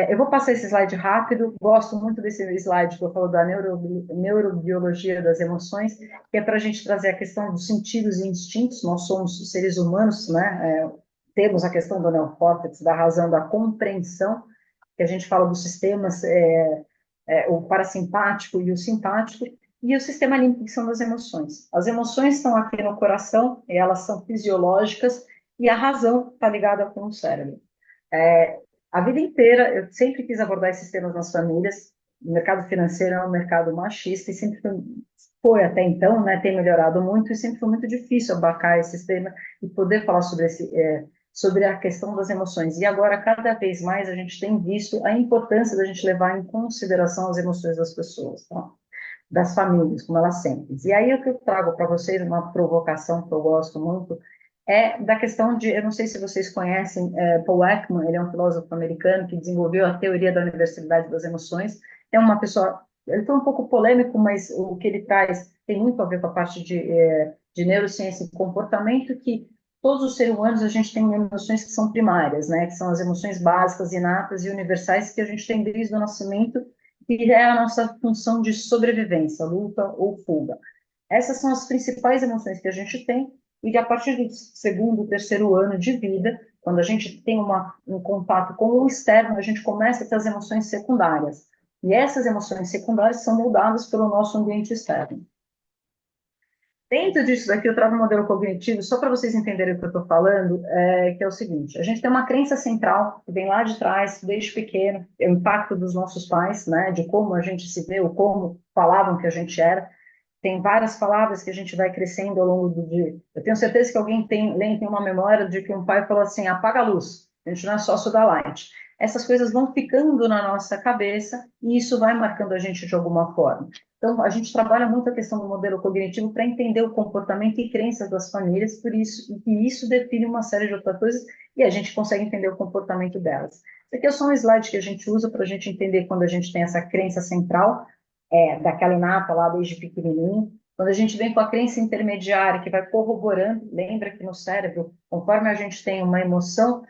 eu vou passar esse slide rápido, gosto muito desse slide que eu falo da neurobiologia das emoções, que é para a gente trazer a questão dos sentidos e instintos, nós somos seres humanos, né, temos a questão do neocórtex, da razão da compreensão, que a gente fala dos sistemas, o parasimpático e o simpático, e o sistema límbico, que são das emoções. As emoções estão aqui no coração, e elas são fisiológicas, e a razão está ligada com o cérebro. A vida inteira, eu sempre quis abordar esses temas nas famílias. O mercado financeiro é um mercado machista e sempre foi até então, né, tem melhorado muito e sempre foi muito difícil abarcar esse tema e poder falar sobre a questão das emoções. E agora, cada vez mais, a gente tem visto a importância da gente levar em consideração as emoções das pessoas, tá? Das famílias, como elas sentem. E aí, o que eu trago para vocês, uma provocação que eu gosto muito, é da questão de, eu não sei se vocês conhecem, Paul Ekman, ele é um filósofo americano que desenvolveu a teoria da universalidade das emoções. É uma pessoa, ele foi um pouco polêmico, mas o que ele traz tem muito a ver com a parte de neurociência e comportamento, que todos os seres humanos a gente tem emoções que são primárias, né, que são as emoções básicas, inatas e universais que a gente tem desde o nascimento, que é a nossa função de sobrevivência, luta ou fuga. Essas são as principais emoções que a gente tem, e a partir do segundo, terceiro ano de vida, quando a gente tem um contato com o externo, a gente começa a ter as emoções secundárias. E essas emoções secundárias são moldadas pelo nosso ambiente externo. Dentro disso daqui, eu trago um modelo cognitivo, só para vocês entenderem o que eu estou falando, que é o seguinte: a gente tem uma crença central, que vem lá de trás, desde pequeno, é o impacto dos nossos pais, né, de como a gente se vê, ou como falavam que a gente era. Tem várias palavras que a gente vai crescendo ao longo do dia. Eu tenho certeza que alguém tem uma memória de que um pai falou assim: apaga a luz, a gente não é sócio da Light. essas coisas vão ficando na nossa cabeça e isso vai marcando a gente de alguma forma. Então, a gente trabalha muito a questão do modelo cognitivo para entender o comportamento e crenças das famílias, por isso, e isso define uma série de outras coisas e a gente consegue entender o comportamento delas. Esse aqui é só um slide que a gente usa para a gente entender quando a gente tem essa crença central, daquela inata lá desde pequenininho. Quando a gente vem com a crença intermediária, que vai corroborando, lembra que no cérebro, conforme a gente tem uma emoção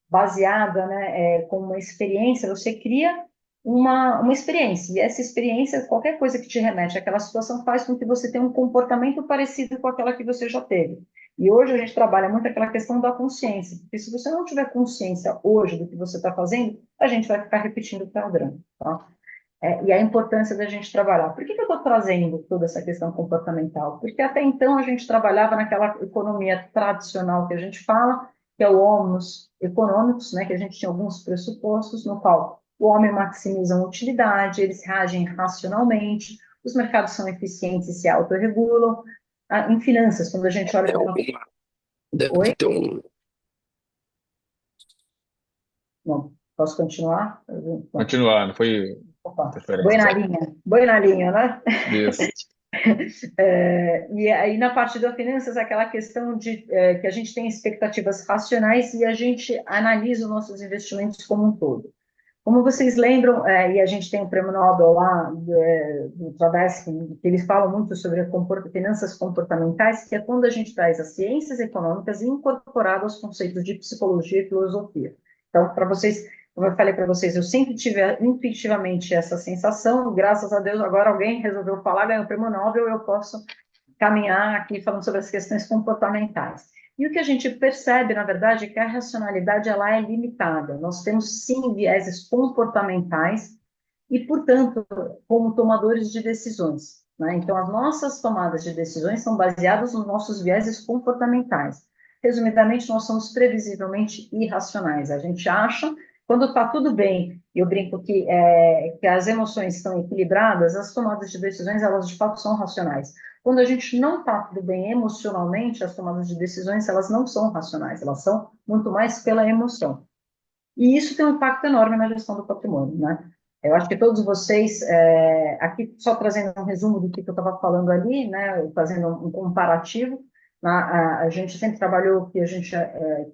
baseada, né, com uma experiência, você cria uma experiência, e essa experiência, qualquer coisa que te remete àquela situação, faz com que você tenha um comportamento parecido com aquela que você já teve. E hoje a gente trabalha muito aquela questão da consciência, porque se você não tiver consciência hoje do que você está fazendo, a gente vai ficar repetindo o padrão, tá? E a importância da gente trabalhar. Por que que eu estou trazendo toda essa questão comportamental? Porque até então a gente trabalhava naquela economia tradicional que a gente fala, que é o homos econômicos, né, que a gente tinha alguns pressupostos no qual o homem maximiza a utilidade, eles reagem racionalmente, os mercados são eficientes e se autorregulam. Em finanças, quando a gente olha É para uma... alguma, deve Oi? ter um. Não, posso continuar? Não. Continuando, foi Opa. interferência. Boi na linha, né? Isso. E aí, na parte da finanças, aquela questão de que a gente tem expectativas racionais e a gente analisa os nossos investimentos como um todo. Como vocês lembram, e a gente tem o prêmio Nobel lá do Tversky, que eles falam muito sobre finanças comportamentais, que é quando a gente traz as ciências econômicas incorporadas aos conceitos de psicologia e filosofia. Então, para vocês, como eu falei para vocês, eu sempre tive intuitivamente essa sensação, graças a Deus, agora alguém resolveu falar, ganhou o prêmio Nobel, eu posso caminhar aqui falando sobre as questões comportamentais. E o que a gente percebe, na verdade, é que a racionalidade ela é limitada. Nós temos, sim, vieses comportamentais e, portanto, como tomadores de decisões, né? Então, as nossas tomadas de decisões são baseadas nos nossos vieses comportamentais. Resumidamente, nós somos previsivelmente irracionais. A gente acha, quando está tudo bem, eu brinco que as emoções estão equilibradas, as tomadas de decisões, elas de fato são racionais. Quando a gente não está tudo bem emocionalmente, as tomadas de decisões, elas não são racionais, elas são muito mais pela emoção. E isso tem um impacto enorme na gestão do patrimônio, né? Eu acho que todos vocês, aqui só trazendo um resumo do que eu estava falando ali, né, fazendo um comparativo, a gente sempre trabalhou que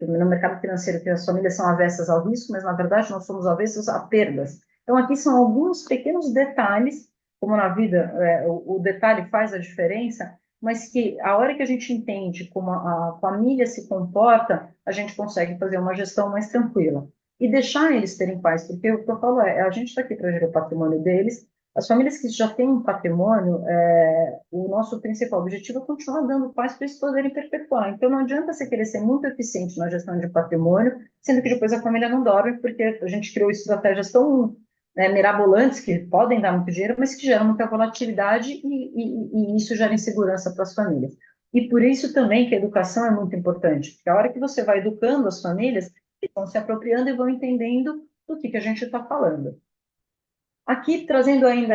no mercado financeiro que as famílias são avessas ao risco, mas na verdade nós somos avessos a perdas. Então aqui são alguns pequenos detalhes, como na vida o detalhe faz a diferença, mas que a hora que a gente entende como a família se comporta, a gente consegue fazer uma gestão mais tranquila e deixar eles terem paz, porque o que eu falo a gente está aqui para gerir o patrimônio deles, as famílias que já têm um patrimônio, o nosso principal objetivo é continuar dando paz para eles poderem perpetuar. Então, não adianta você querer ser muito eficiente na gestão de patrimônio, sendo que depois a família não dorme, porque a gente criou estratégias tão mirabolantes que podem dar muito dinheiro, mas que geram muita volatilidade e isso gera insegurança para as famílias. E por isso também que a educação é muito importante, porque a hora que você vai educando as famílias, eles vão se apropriando e vão entendendo do que a gente está falando. Aqui, trazendo ainda,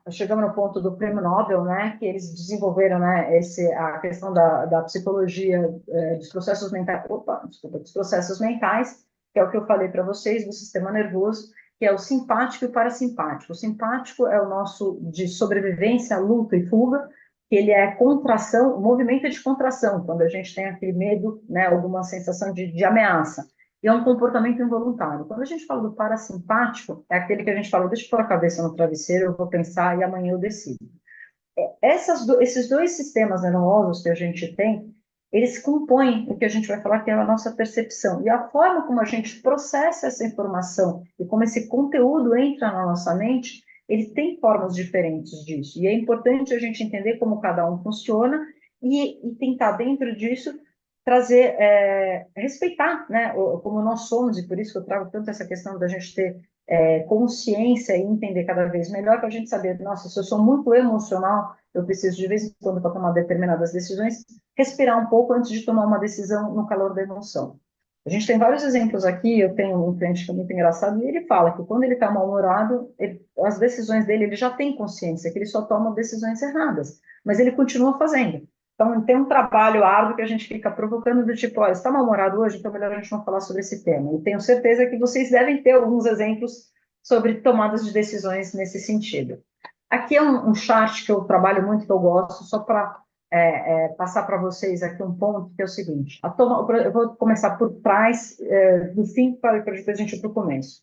chegamos no ponto do prêmio Nobel, né, que eles desenvolveram, né, a questão da psicologia dos processos mentais, dos processos mentais, que é o que eu falei para vocês, do sistema nervoso, que é o simpático e o parasimpático. O simpático é o nosso de sobrevivência, luta e fuga, que ele é contração, o movimento é de contração, quando a gente tem aquele medo, né, alguma sensação de ameaça. E é um comportamento involuntário. Quando a gente fala do parasimpático, é aquele que a gente fala, deixa eu pôr a cabeça no travesseiro, eu vou pensar e amanhã eu decido. Esses dois sistemas nervosos que a gente tem, eles compõem o que a gente vai falar que é a nossa percepção. E a forma como a gente processa essa informação e como esse conteúdo entra na nossa mente, ele tem formas diferentes disso. E é importante a gente entender como cada um funciona e tentar, dentro disso, trazer, respeitar, né, como nós somos, e por isso que eu trago tanto essa questão da gente ter consciência e entender cada vez melhor, para a gente saber, nossa, se eu sou muito emocional, eu preciso de vez em quando, para tomar determinadas decisões, respirar um pouco antes de tomar uma decisão no calor da emoção. A gente tem vários exemplos aqui, eu tenho um cliente que é muito engraçado, e ele fala que quando ele está mal-humorado, as decisões dele, ele já tem consciência que ele só toma decisões erradas, mas ele continua fazendo. Então, tem um trabalho árduo que a gente fica provocando do tipo, olha, está mal-humorado hoje, então é melhor a gente não falar sobre esse tema. E tenho certeza que vocês devem ter alguns exemplos sobre tomadas de decisões nesse sentido. Aqui é um chart que eu trabalho muito, que eu gosto, só para passar para vocês aqui um ponto, que é o seguinte, eu vou começar por trás, do fim, para depois a gente ir para o começo.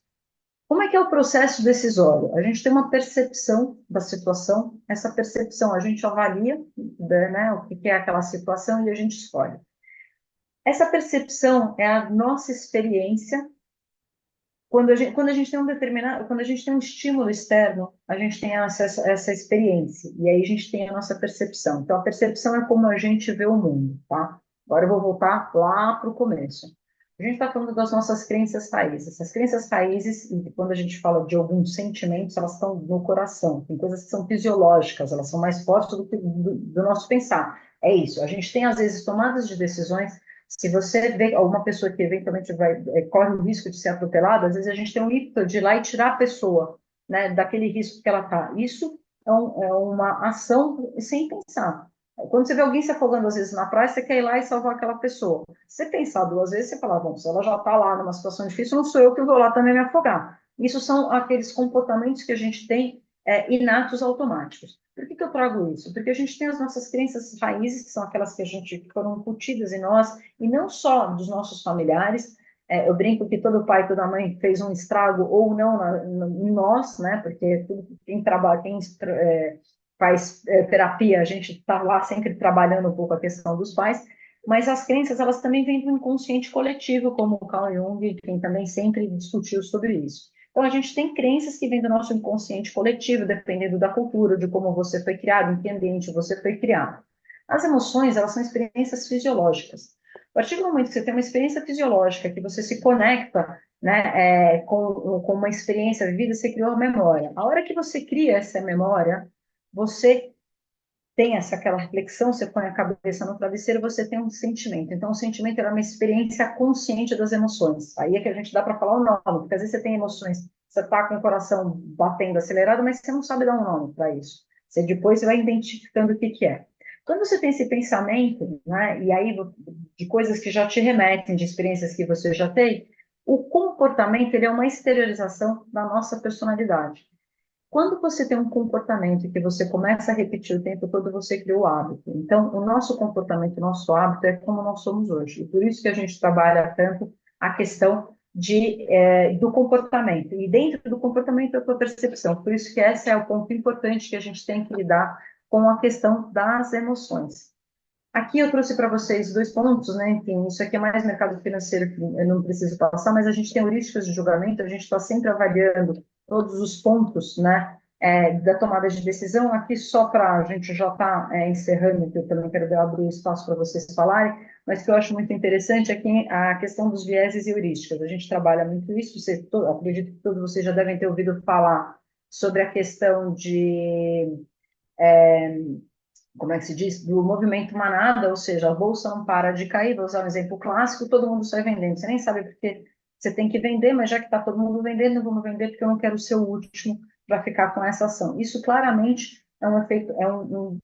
Como é que é o processo decisório? A gente tem uma percepção da situação, essa percepção a gente avalia, né, o que é aquela situação e a gente escolhe. Essa percepção é a nossa experiência. Quando a gente tem um determinado, quando a gente tem um estímulo externo, a gente tem acesso a essa experiência, e aí a gente tem a nossa percepção. Então, a percepção é como a gente vê o mundo, tá? Agora eu vou voltar lá para o começo. A gente está falando das nossas crenças raízes. Essas crenças raízes, e quando a gente fala de alguns sentimentos, elas estão no coração. Tem coisas que são fisiológicas, elas são mais fortes do que do nosso pensar. É isso. A gente tem, às vezes, tomadas de decisões. Se você vê alguma pessoa que eventualmente corre o risco de ser atropelada, às vezes a gente tem um ímpeto de ir lá e tirar a pessoa, né, daquele risco que ela está. Isso é uma ação sem pensar. Quando você vê alguém se afogando, às vezes, na praia, você quer ir lá e salvar aquela pessoa. Se você pensar duas vezes, você fala, bom, se ela já está lá numa situação difícil, não sou eu que vou lá também me afogar. Isso são aqueles comportamentos que a gente tem inatos automáticos. Por que eu trago isso? Porque a gente tem as nossas crenças raízes, que são aquelas que foram incutidas em nós, e não só dos nossos familiares. Eu brinco que todo pai e toda mãe fez um estrago ou não em nós, né? Porque quem trabalha, quem faz terapia, a gente está lá sempre trabalhando um pouco a questão dos pais, mas as crenças, elas também vêm do inconsciente coletivo, como o Carl Jung, quem também sempre discutiu sobre isso. Então, a gente tem crenças que vêm do nosso inconsciente coletivo, dependendo da cultura, de como você foi criado, em que ambiente você foi criado. As emoções, elas são experiências fisiológicas. A partir do momento que você tem uma experiência fisiológica, que você se conecta, né, com uma experiência vivida, você criou a memória. A hora que você cria essa memória, você tem aquela reflexão, você põe a cabeça no travesseiro, você tem um sentimento. Então, o sentimento é uma experiência consciente das emoções. Aí é que a gente dá para falar o nome, porque às vezes você tem emoções, você está com o coração batendo acelerado, mas você não sabe dar um nome para isso. Você depois vai identificando o que que é. Quando você tem esse pensamento, né, e aí de coisas que já te remetem, de experiências que você já tem, o comportamento ele é uma exteriorização da nossa personalidade. Quando você tem um comportamento que você começa a repetir o tempo todo, você cria o hábito. Então, o nosso comportamento, o nosso hábito é como nós somos hoje. E por isso que a gente trabalha tanto a questão do comportamento. E dentro do comportamento, a tua percepção. Por isso que esse é o ponto importante que a gente tem que lidar com a questão das emoções. Aqui eu trouxe para vocês dois pontos, né? Enfim, isso aqui é mais mercado financeiro que eu não preciso passar, mas a gente tem heurísticas de julgamento, a gente está sempre avaliando todos os pontos, né? Da tomada de decisão. Aqui só para a gente já está encerrando, que eu também quero abrir o espaço para vocês falarem, mas que eu acho muito interessante é que a questão dos vieses e heurísticas. A gente trabalha muito isso. Acredito que todos vocês já devem ter ouvido falar sobre a questão de como é que se diz, do movimento manada, ou seja, a bolsa não para de cair, vou usar um exemplo clássico, todo mundo sai vendendo, você nem sabe porque você tem que vender, mas já que está todo mundo vendendo, eu vou vender porque eu não quero ser o último para ficar com essa ação. Isso claramente é um efeito,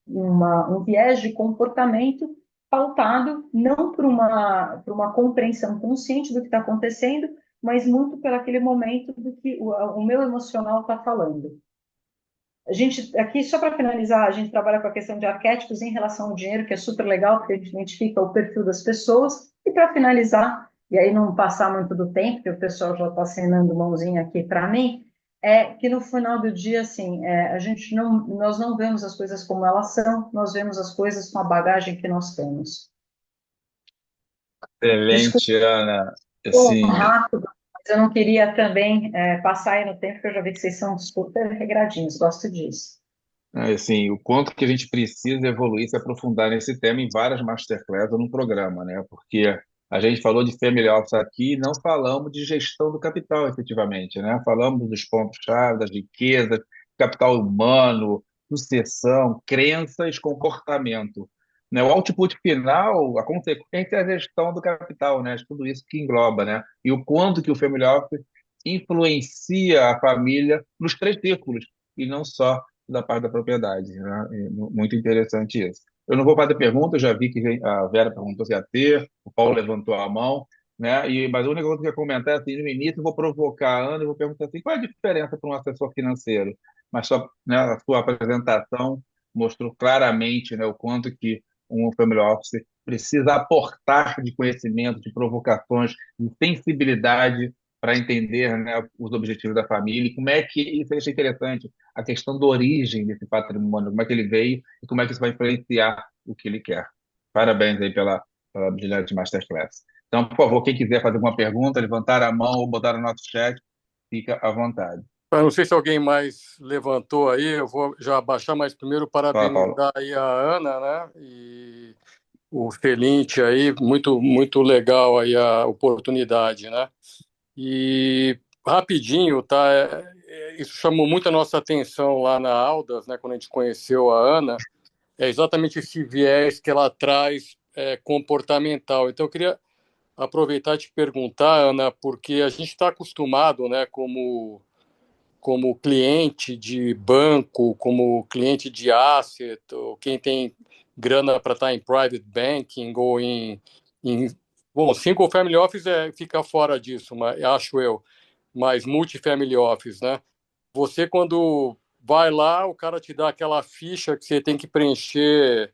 um viés de comportamento pautado não por uma compreensão consciente do que está acontecendo, mas muito pelo aquele momento do que o meu emocional está falando. A gente, aqui, só para finalizar, a gente trabalha com a questão de arquétipos em relação ao dinheiro, que é super legal, porque a gente identifica o perfil das pessoas. E para finalizar, e aí não passar muito do tempo, que o pessoal já está acenando mãozinha aqui para mim, é que no final do dia, assim, nós não vemos as coisas como elas são, nós vemos as coisas com a bagagem que nós temos. Desculpa, Excelente, Ana. Assim, rápido, mas eu não queria também passar aí no tempo, porque eu já vi que vocês são super regradinhos, gosto disso. assim, o quanto que a gente precisa evoluir, se aprofundar nesse tema em várias masterclass ou num programa, né? Porque a gente falou de family office aqui e não falamos de gestão do capital, efetivamente, né? Falamos dos pontos-chave, das riquezas, capital humano, sucessão, crenças, comportamento. Né? O output final, a consequência é a gestão do capital, né? Tudo isso que engloba, né? E o quanto que o family office influencia a família nos três círculos, e não só da parte da propriedade, né? Muito interessante isso. Eu não vou fazer pergunta, eu já vi que a Vera perguntou se ia ter, o Paulo levantou a mão, né? Mas a única coisa que eu ia comentar é assim, no início eu vou provocar a Ana e vou perguntar assim, qual é a diferença para um assessor financeiro? Mas só, né, a sua apresentação mostrou claramente, né, o quanto que um family office precisa aportar de conhecimento, de provocações, de sensibilidade para entender, né, os objetivos da família e como é que isso eu achei interessante, a questão da origem desse patrimônio, como é que ele veio e como é que isso vai influenciar o que ele quer. Parabéns aí pela brilhante masterclass. Então, por favor, quem quiser fazer alguma pergunta, levantar a mão ou botar no nosso chat, fica à vontade. Eu não sei se alguém mais levantou aí, eu vou já abaixar, mas primeiro Fala, Paulo. parabenizar aí a Ana, né? E o Felinte aí, muito, muito legal aí a oportunidade, né? E rapidinho, tá? Isso chamou muito a nossa atenção lá na Aldas, né? Quando a gente conheceu a Ana, é exatamente esse viés que ela traz comportamental. Então, eu queria aproveitar e te perguntar, Ana, porque a gente está acostumado, né, como cliente de banco, como cliente de asset, ou quem tem grana para estar em private banking ou em bom, single family office fica fora disso, mas acho eu, mas multifamily office, né? Você quando vai lá, o cara te dá aquela ficha que você tem que preencher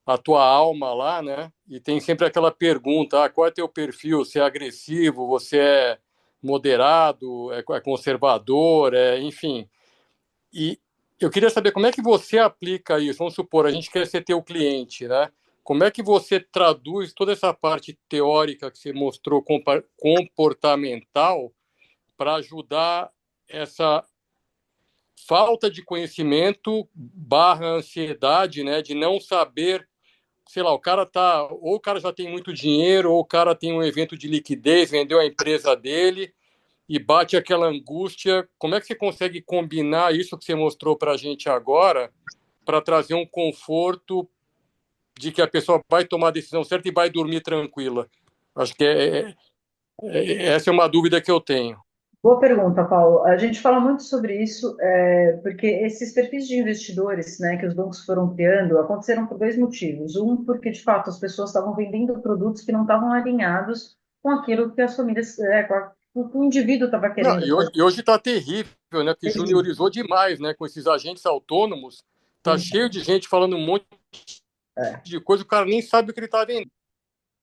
a tua alma lá, né? E tem sempre aquela pergunta: qual é teu perfil? Você é agressivo? Você é moderado? É conservador? Enfim. E eu queria saber como é que você aplica isso. Vamos supor, a gente quer ser teu cliente, né? Como é que você traduz toda essa parte teórica que você mostrou comportamental para ajudar essa falta de conhecimento barra ansiedade, né, de não saber, sei lá, ou o cara já tem muito dinheiro, ou o cara tem um evento de liquidez, vendeu a empresa dele e bate aquela angústia. Como é que você consegue combinar isso que você mostrou para a gente agora para trazer um conforto de que a pessoa vai tomar a decisão certa e vai dormir tranquila? Acho que essa é uma dúvida que eu tenho. Boa pergunta, Paulo. A gente fala muito sobre isso, porque esses perfis de investidores, né, que os bancos foram criando, aconteceram por dois motivos. Um, porque de fato as pessoas estavam vendendo produtos que não estavam alinhados com aquilo que as famílias, o que o indivíduo estava Não, querendo fazer. e hoje está terrível, né? Porque juniorizou demais, né? Com esses agentes autônomos, tá cheio de gente falando um monte É. de coisa, o cara nem sabe o que ele está vendendo.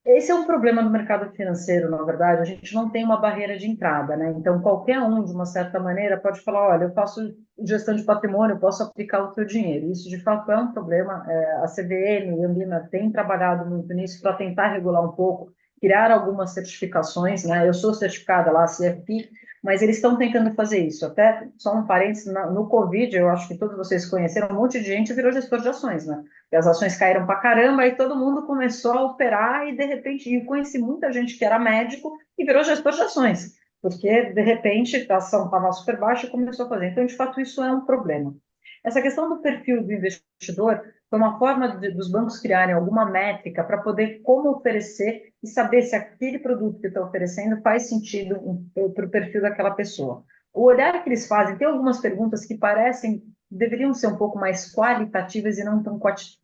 Esse é um problema no mercado financeiro, na verdade. A gente não tem uma barreira de entrada, né? Então, qualquer um, de uma certa maneira, pode falar: olha, eu faço gestão de patrimônio, eu posso aplicar o teu dinheiro. Isso, de fato, é um problema. A CVM e a Ambima têm trabalhado muito nisso para tentar regular um pouco, criar algumas certificações, né? Eu sou certificada lá, CFP, mas eles estão tentando fazer isso. Até, só um parênteses, no Covid, eu acho que todos vocês conheceram, um monte de gente virou gestor de ações, né? E as ações caíram para caramba e todo mundo começou a operar e de repente eu conheci muita gente que era médico e virou gestor de ações, porque de repente a ação estava super baixa e começou a fazer. Então, de fato, isso é um problema. Essa questão do perfil do investidor foi uma forma dos bancos criarem alguma métrica para poder como oferecer e saber se aquele produto que está oferecendo faz sentido para o perfil daquela pessoa. O olhar que eles fazem, tem algumas perguntas que parecem deveriam ser um pouco mais qualitativas e não tão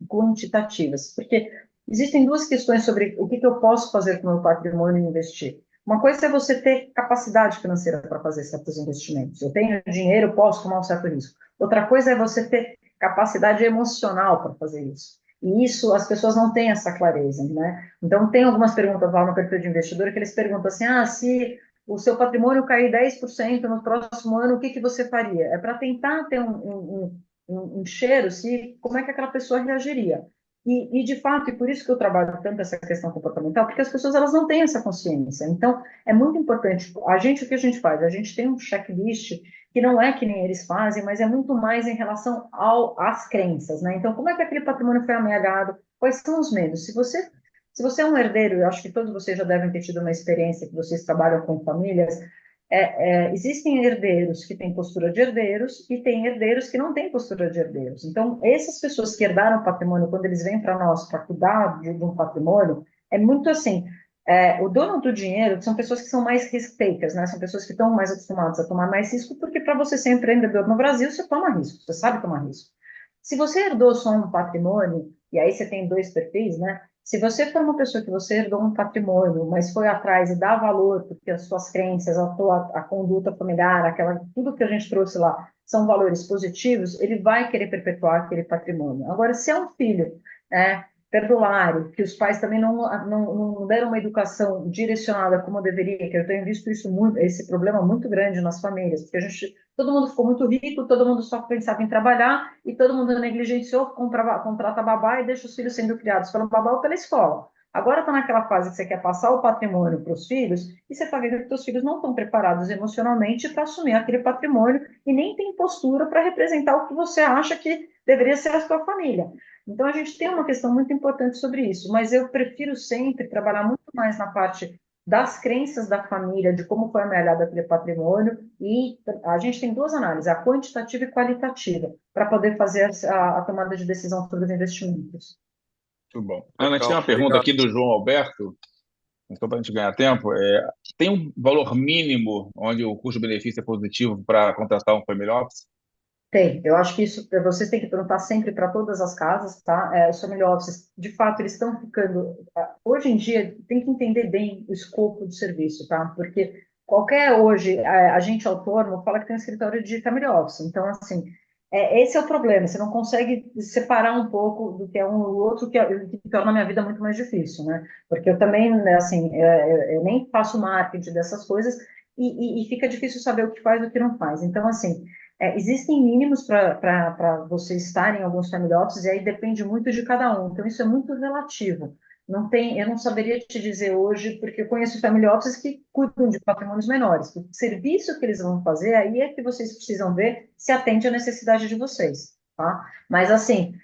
quantitativas, porque existem duas questões sobre o que eu posso fazer com o meu patrimônio e investir. Uma coisa é você ter capacidade financeira para fazer certos investimentos. Eu tenho dinheiro, eu posso tomar um certo risco. Outra coisa é você ter capacidade emocional para fazer isso. E isso as pessoas não têm essa clareza, né? Então, tem algumas perguntas lá no perfil de investidor que eles perguntam assim: se o seu patrimônio cair 10% no próximo ano, o que você faria? É para tentar ter um cheiro, se, como é que aquela pessoa reagiria. De fato, e por isso que eu trabalho tanto essa questão comportamental, porque as pessoas elas não têm essa consciência. Então, é muito importante. O que a gente faz? A gente tem um checklist que não é que nem eles fazem, mas é muito mais em relação às crenças, né? Então, como é que aquele patrimônio foi amealhado? Quais são os medos? Se você é um herdeiro, eu acho que todos vocês já devem ter tido uma experiência que vocês trabalham com famílias, existem herdeiros que têm postura de herdeiros e tem herdeiros que não têm postura de herdeiros. Então, essas pessoas que herdaram patrimônio, quando eles vêm para nós para cuidar de um patrimônio, é muito assim, o dono do dinheiro são pessoas que são mais risk-takers, né? São pessoas que estão mais acostumadas a tomar mais risco, porque para você ser empreendedor no Brasil, você toma risco, você sabe tomar risco. Se você herdou só um patrimônio, e aí você tem dois perfis, né? Se você for uma pessoa que você herdou um patrimônio, mas foi atrás e dá valor, porque as suas crenças, a conduta familiar, tudo que a gente trouxe lá, são valores positivos, ele vai querer perpetuar aquele patrimônio. Agora, se é um filho, né, perdulário, que os pais também não deram uma educação direcionada como deveria, que eu tenho visto isso muito, esse problema muito grande nas famílias, porque todo mundo ficou muito rico, todo mundo só pensava em trabalhar e todo mundo negligenciou, contrata babá e deixa os filhos sendo criados pelo babá ou pela escola. Agora está naquela fase que você quer passar o patrimônio para os filhos e você está vendo que os filhos não estão preparados emocionalmente para assumir aquele patrimônio e nem tem postura para representar o que você acha que deveria ser a sua família. Então, a gente tem uma questão muito importante sobre isso, mas eu prefiro sempre trabalhar muito mais na parte das crenças da família, de como foi amealhado aquele patrimônio, e a gente tem duas análises, a quantitativa e qualitativa, para poder fazer a tomada de decisão sobre os investimentos. Muito bom. Ana, a gente tem Legal, uma pergunta obrigado. aqui do João Alberto, só para a gente ganhar tempo. Tem um valor mínimo onde o custo-benefício é positivo para contratar um family office? Tem, eu acho que isso vocês têm que perguntar sempre para todas as casas, tá? Os family offices, de fato, eles estão ficando. Hoje em dia, tem que entender bem o escopo do serviço, tá? Porque qualquer hoje agente autônomo fala que tem um escritório de family office. Então, assim, esse é o problema. Você não consegue separar um pouco do que é um e o outro, que torna a minha vida muito mais difícil, né? Porque eu também, né, assim, eu nem faço marketing dessas coisas e fica difícil saber o que faz e o que não faz. Então, assim. Existem mínimos para você estar em alguns family offices, e aí depende muito de cada um. Então, isso é muito relativo. Não tem, eu não saberia te dizer hoje, porque eu conheço family offices que cuidam de patrimônios menores. O serviço que eles vão fazer, aí é que vocês precisam ver se atende à necessidade de vocês. Tá? Mas, assim,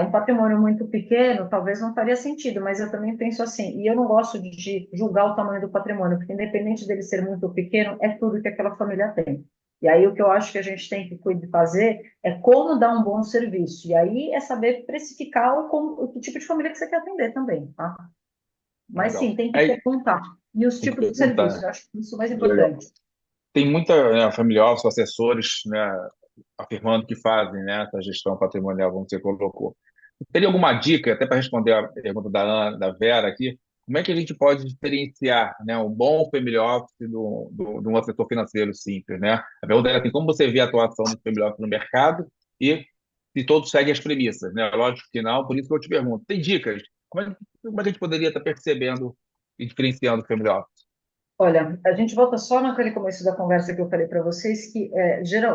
um patrimônio muito pequeno talvez não faria sentido, mas eu também penso assim, e eu não gosto de julgar o tamanho do patrimônio, porque independente dele ser muito pequeno, é tudo que aquela família tem. E aí o que eu acho que a gente tem que fazer é como dar um bom serviço. E aí é saber precificar o tipo de família que você quer atender também, tá? Mas Legal. sim, tem que Aí, perguntar. E os tem que tipos de perguntar, serviços, né? eu acho que isso é o mais Legal. importante. Tem muita, né, family office, assessores, né, afirmando que fazem, né, essa gestão patrimonial, como você colocou. Teria alguma dica, até para responder a pergunta da Ana, da Vera aqui, como é que a gente pode diferenciar, né, um bom family office de um assessor financeiro simples, né? A pergunta é assim, como você vê a atuação do family office no mercado e se todos seguem as premissas, né? Lógico que não, por isso que eu te pergunto. Tem dicas? Como a gente poderia estar percebendo e diferenciando o family office? Olha, a gente volta só naquele começo da conversa que eu falei para vocês, que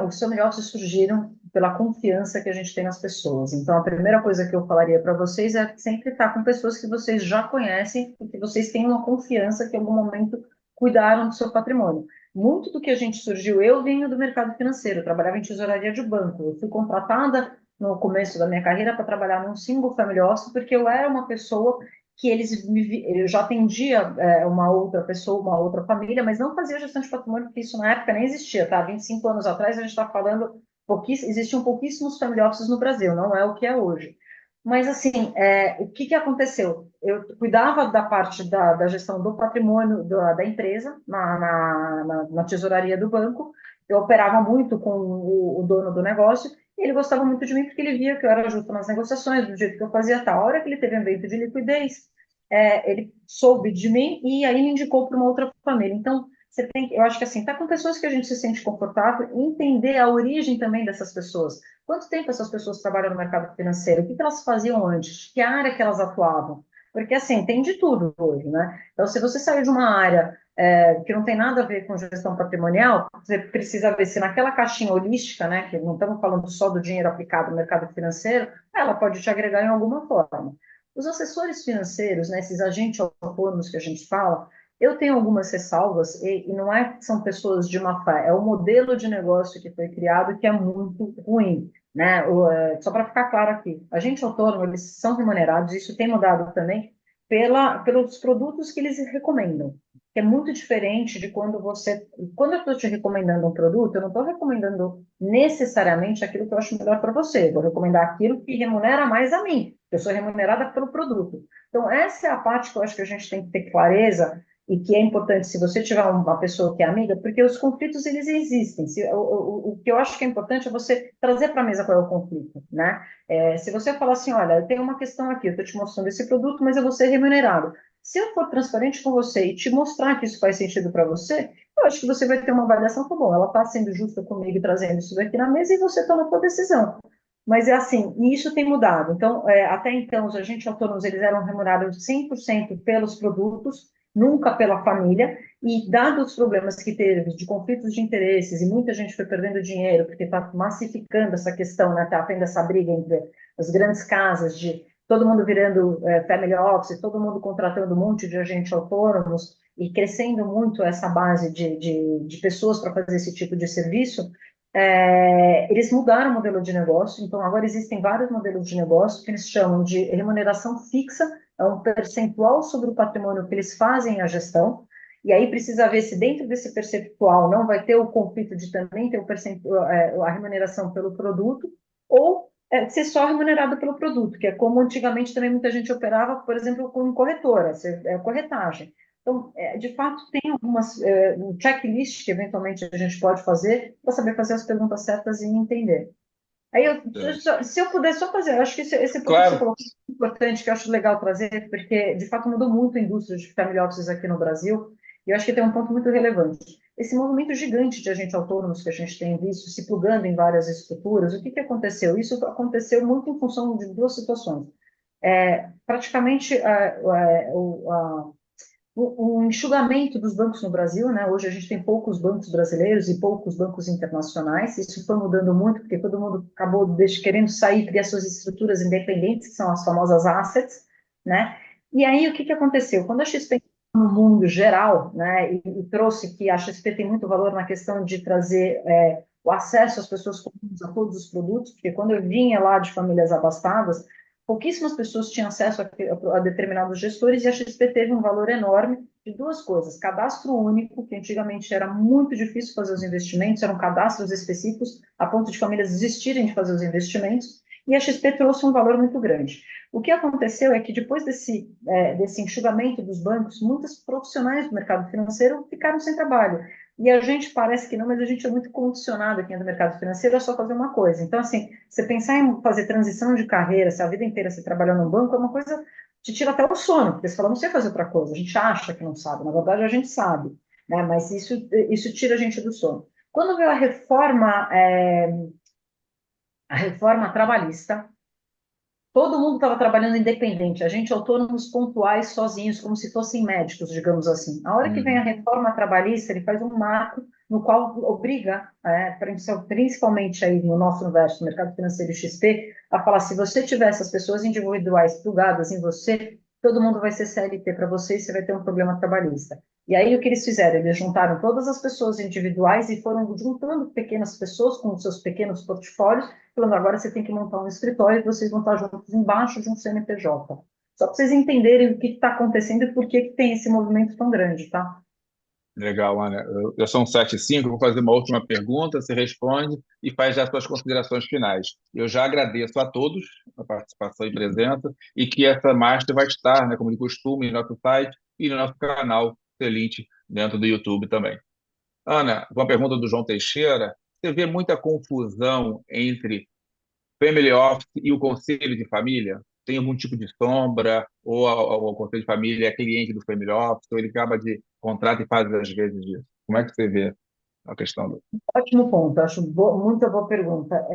os family offices surgiram pela confiança que a gente tem nas pessoas. Então, a primeira coisa que eu falaria para vocês é sempre estar com pessoas que vocês já conhecem e que vocês têm uma confiança que em algum momento cuidaram do seu patrimônio. Muito do que a gente surgiu, eu venho do mercado financeiro, eu trabalhava em tesouraria de banco, eu fui contratada no começo da minha carreira para trabalhar num single family office, porque eu era uma pessoa que eu já atendia uma outra pessoa, uma outra família, mas não fazia gestão de patrimônio, porque isso na época nem existia, tá? 25 anos atrás a gente está falando, existiam pouquíssimos family offices no Brasil, não é o que é hoje. Mas, assim, o que que aconteceu? Eu cuidava da parte da gestão do patrimônio da empresa, na tesouraria do banco, eu operava muito com o dono do negócio, e ele gostava muito de mim porque ele via que eu era justa nas negociações, do jeito que eu fazia tal. A hora que ele teve um evento de liquidez, ele soube de mim e aí me indicou para uma outra família. Então, eu acho que assim, tá com pessoas que a gente se sente confortável, entender a origem também dessas pessoas. Quanto tempo essas pessoas trabalham no mercado financeiro? O que elas faziam antes? Que área que elas atuavam? Porque assim, tem de tudo hoje, né? Então, se você sair de uma área que não tem nada a ver com gestão patrimonial, você precisa ver se naquela caixinha holística, né, que não estamos falando só do dinheiro aplicado no mercado financeiro, ela pode te agregar em alguma forma. Os assessores financeiros, né, esses agentes autônomos que a gente fala, eu tenho algumas ressalvas, e não é que são pessoas de má fé, é o modelo de negócio que foi criado que é muito ruim. Né? Só para ficar claro aqui, agente autônomo, eles são remunerados, isso tem mudado também, pelos produtos que eles recomendam, que é muito diferente de quando eu estou te recomendando um produto, eu não estou recomendando necessariamente aquilo que eu acho melhor para você, eu vou recomendar aquilo que remunera mais a mim, eu sou remunerada pelo produto. Então, essa é a parte que eu acho que a gente tem que ter clareza, e que é importante se você tiver uma pessoa que é amiga, porque os conflitos eles existem. O que eu acho que é importante é você trazer para a mesa qual é o conflito, né? Se você falar assim, olha, eu tenho uma questão aqui, eu estou te mostrando esse produto, mas eu vou ser remunerado. Se eu for transparente com você e te mostrar que isso faz sentido para você, eu acho que você vai ter uma avaliação, tá bom, ela está sendo justa comigo e trazendo isso daqui na mesa e você toma a sua decisão. Mas é assim, e isso tem mudado. Então, até então, os agentes autônomos, eles eram remunerados 100% pelos produtos, nunca pela família, e dados os problemas que teve de conflitos de interesses, e muita gente foi perdendo dinheiro, porque está massificando essa questão, né, está tendo essa briga entre as grandes casas, de todo mundo virando family office, todo mundo contratando um monte de agentes autônomos, e crescendo muito essa base de pessoas para fazer esse tipo de serviço, eles mudaram o modelo de negócio, então agora existem vários modelos de negócio que eles chamam de remuneração fixa, é um percentual sobre o patrimônio que eles fazem a gestão, e aí precisa ver se dentro desse percentual não vai ter o conflito de também ter o percentual, a remuneração pelo produto, ou ser só remunerado pelo produto, que é como antigamente também muita gente operava, por exemplo, com corretora, corretagem. Então, de fato, tem algumas um checklist que eventualmente a gente pode fazer para saber fazer as perguntas certas e entender. Aí, se eu puder só fazer, eu acho que esse ponto que você Claro, colocou é importante, que eu acho legal trazer, porque de fato mudou muito a indústria de family offices aqui no Brasil, e eu acho que tem um ponto muito relevante. Esse movimento gigante de agentes autônomos que a gente tem visto se plugando em várias estruturas, o que que aconteceu? Isso aconteceu muito em função de duas situações. Praticamente o enxugamento dos bancos no Brasil, né? Hoje a gente tem poucos bancos brasileiros e poucos bancos internacionais. Isso foi mudando muito, porque todo mundo acabou querendo sair, criar suas estruturas independentes, que são as famosas assets, né? E aí, o que que aconteceu? Quando a XP no mundo geral, né, e trouxe que a XP tem muito valor na questão de trazer o acesso às pessoas comuns a todos os produtos, porque quando eu vinha lá de famílias abastadas, pouquíssimas pessoas tinham acesso a determinados gestores e a XP teve um valor enorme de duas coisas: cadastro único, que antigamente era muito difícil fazer os investimentos, eram cadastros específicos, a ponto de famílias desistirem de fazer os investimentos, e a XP trouxe um valor muito grande. O que aconteceu é que depois desse enxugamento dos bancos, muitos profissionais do mercado financeiro ficaram sem trabalho. E a gente parece que não, mas a gente é muito condicionado aqui no mercado financeiro a só fazer uma coisa. Então, assim, você pensar em fazer transição de carreira, se a vida inteira você trabalhou num banco, é uma coisa que te tira até o sono, porque você fala, não sei fazer outra coisa. A gente acha que não sabe, na verdade a gente sabe, né? Mas isso tira a gente do sono. Quando veio a reforma trabalhista, todo mundo estava trabalhando independente, a gente autônomos pontuais, sozinhos, como se fossem médicos, digamos assim. A hora que vem a uhum, reforma trabalhista, ele faz um marco no qual obriga, principalmente aí no nosso universo, no mercado financeiro XP, a falar, se você tiver essas pessoas individuais plugadas em você, todo mundo vai ser CLT para você e você vai ter um problema trabalhista. E aí o que eles fizeram? Eles juntaram todas as pessoas individuais e foram juntando pequenas pessoas com os seus pequenos portfólios, falando, agora você tem que montar um escritório e vocês vão estar juntos embaixo de um CNPJ. Só para vocês entenderem o que está acontecendo e por que tem esse movimento tão grande, tá? legal, Ana. Eu sou um 7:05, vou fazer uma última pergunta, você responde e faz já as suas considerações finais. Eu já agradeço a todos a participação e presença e que essa master vai estar, né, como de costume, no nosso site e no nosso canal Selinte, dentro do YouTube também. Ana, uma pergunta do João Teixeira. Você vê muita confusão entre family office e o conselho de família? Tem algum tipo de sombra? Ou o conselho de família é cliente do family office? Ou ele acaba de contrato e faz às vezes isso? Como é que você vê a questão do... Ótimo ponto, acho muita boa pergunta.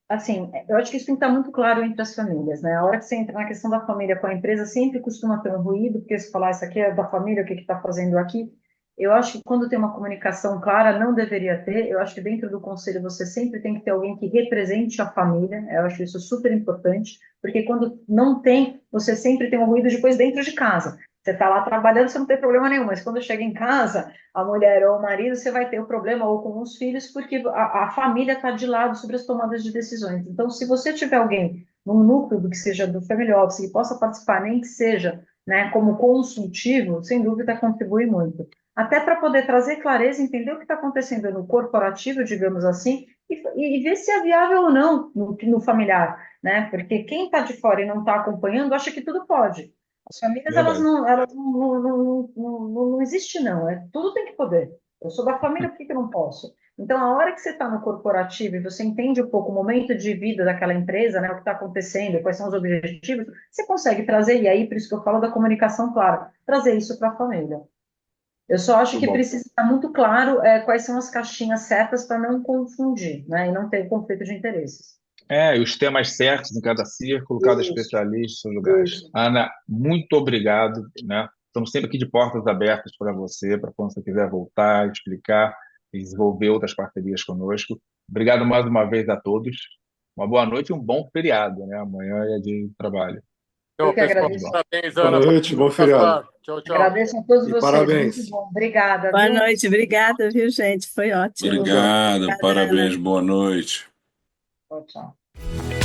Assim, eu acho que isso tem que estar muito claro entre as famílias, né? A hora que você entra na questão da família com a empresa, sempre costuma ter um ruído, porque se falar isso aqui é da família, o que está fazendo aqui? Eu acho que quando tem uma comunicação clara, não deveria ter. Eu acho que dentro do conselho você sempre tem que ter alguém que represente a família. Eu acho isso super importante, porque quando não tem, você sempre tem um ruído depois dentro de casa. Você está lá trabalhando, você não tem problema nenhum, mas quando chega em casa, a mulher ou o marido, você vai ter o problema ou com os filhos, porque a família está de lado sobre as tomadas de decisões. Então, se você tiver alguém num núcleo do que seja do family office que possa participar, nem que seja, né, como consultivo, sem dúvida contribui muito. Até para poder trazer clareza, entender o que está acontecendo no corporativo, digamos assim, e ver se é viável ou não no familiar, né? Porque quem está de fora e não está acompanhando acha que tudo pode. As famílias, Verdade. não existe, não. Tudo tem que poder. Eu sou da família, por que que eu não posso? Então, a hora que você está no corporativo e você entende um pouco o momento de vida daquela empresa, né, o que está acontecendo, quais são os objetivos, você consegue trazer, e aí, por isso que eu falo da comunicação clara, trazer isso para a família. Eu só acho Muito que bom. precisa estar muito claro quais são as caixinhas certas para não confundir, né, e não ter conflito de interesses. E os temas certos em cada círculo, cada Isso, especialista em seus lugares. isso. Ana, muito obrigado, né? Estamos sempre aqui de portas abertas para você, para quando você quiser voltar, explicar e desenvolver outras parcerias conosco. Obrigado mais uma vez a todos. Uma boa noite e um bom feriado, né? Amanhã é dia de trabalho. Eu Tchau, que pessoal. Muito agradeço. bom. Parabéns, Boa Ana. noite, bom feriado. Participar. Tchau, tchau. Agradeço a todos E vocês. Muito parabéns. bom. Obrigada, Boa viu? noite, obrigada, viu, gente? Foi ótimo. Tchau, tchau. Obrigado, Obrigada, Ana. parabéns, boa noite. Tchau, tchau.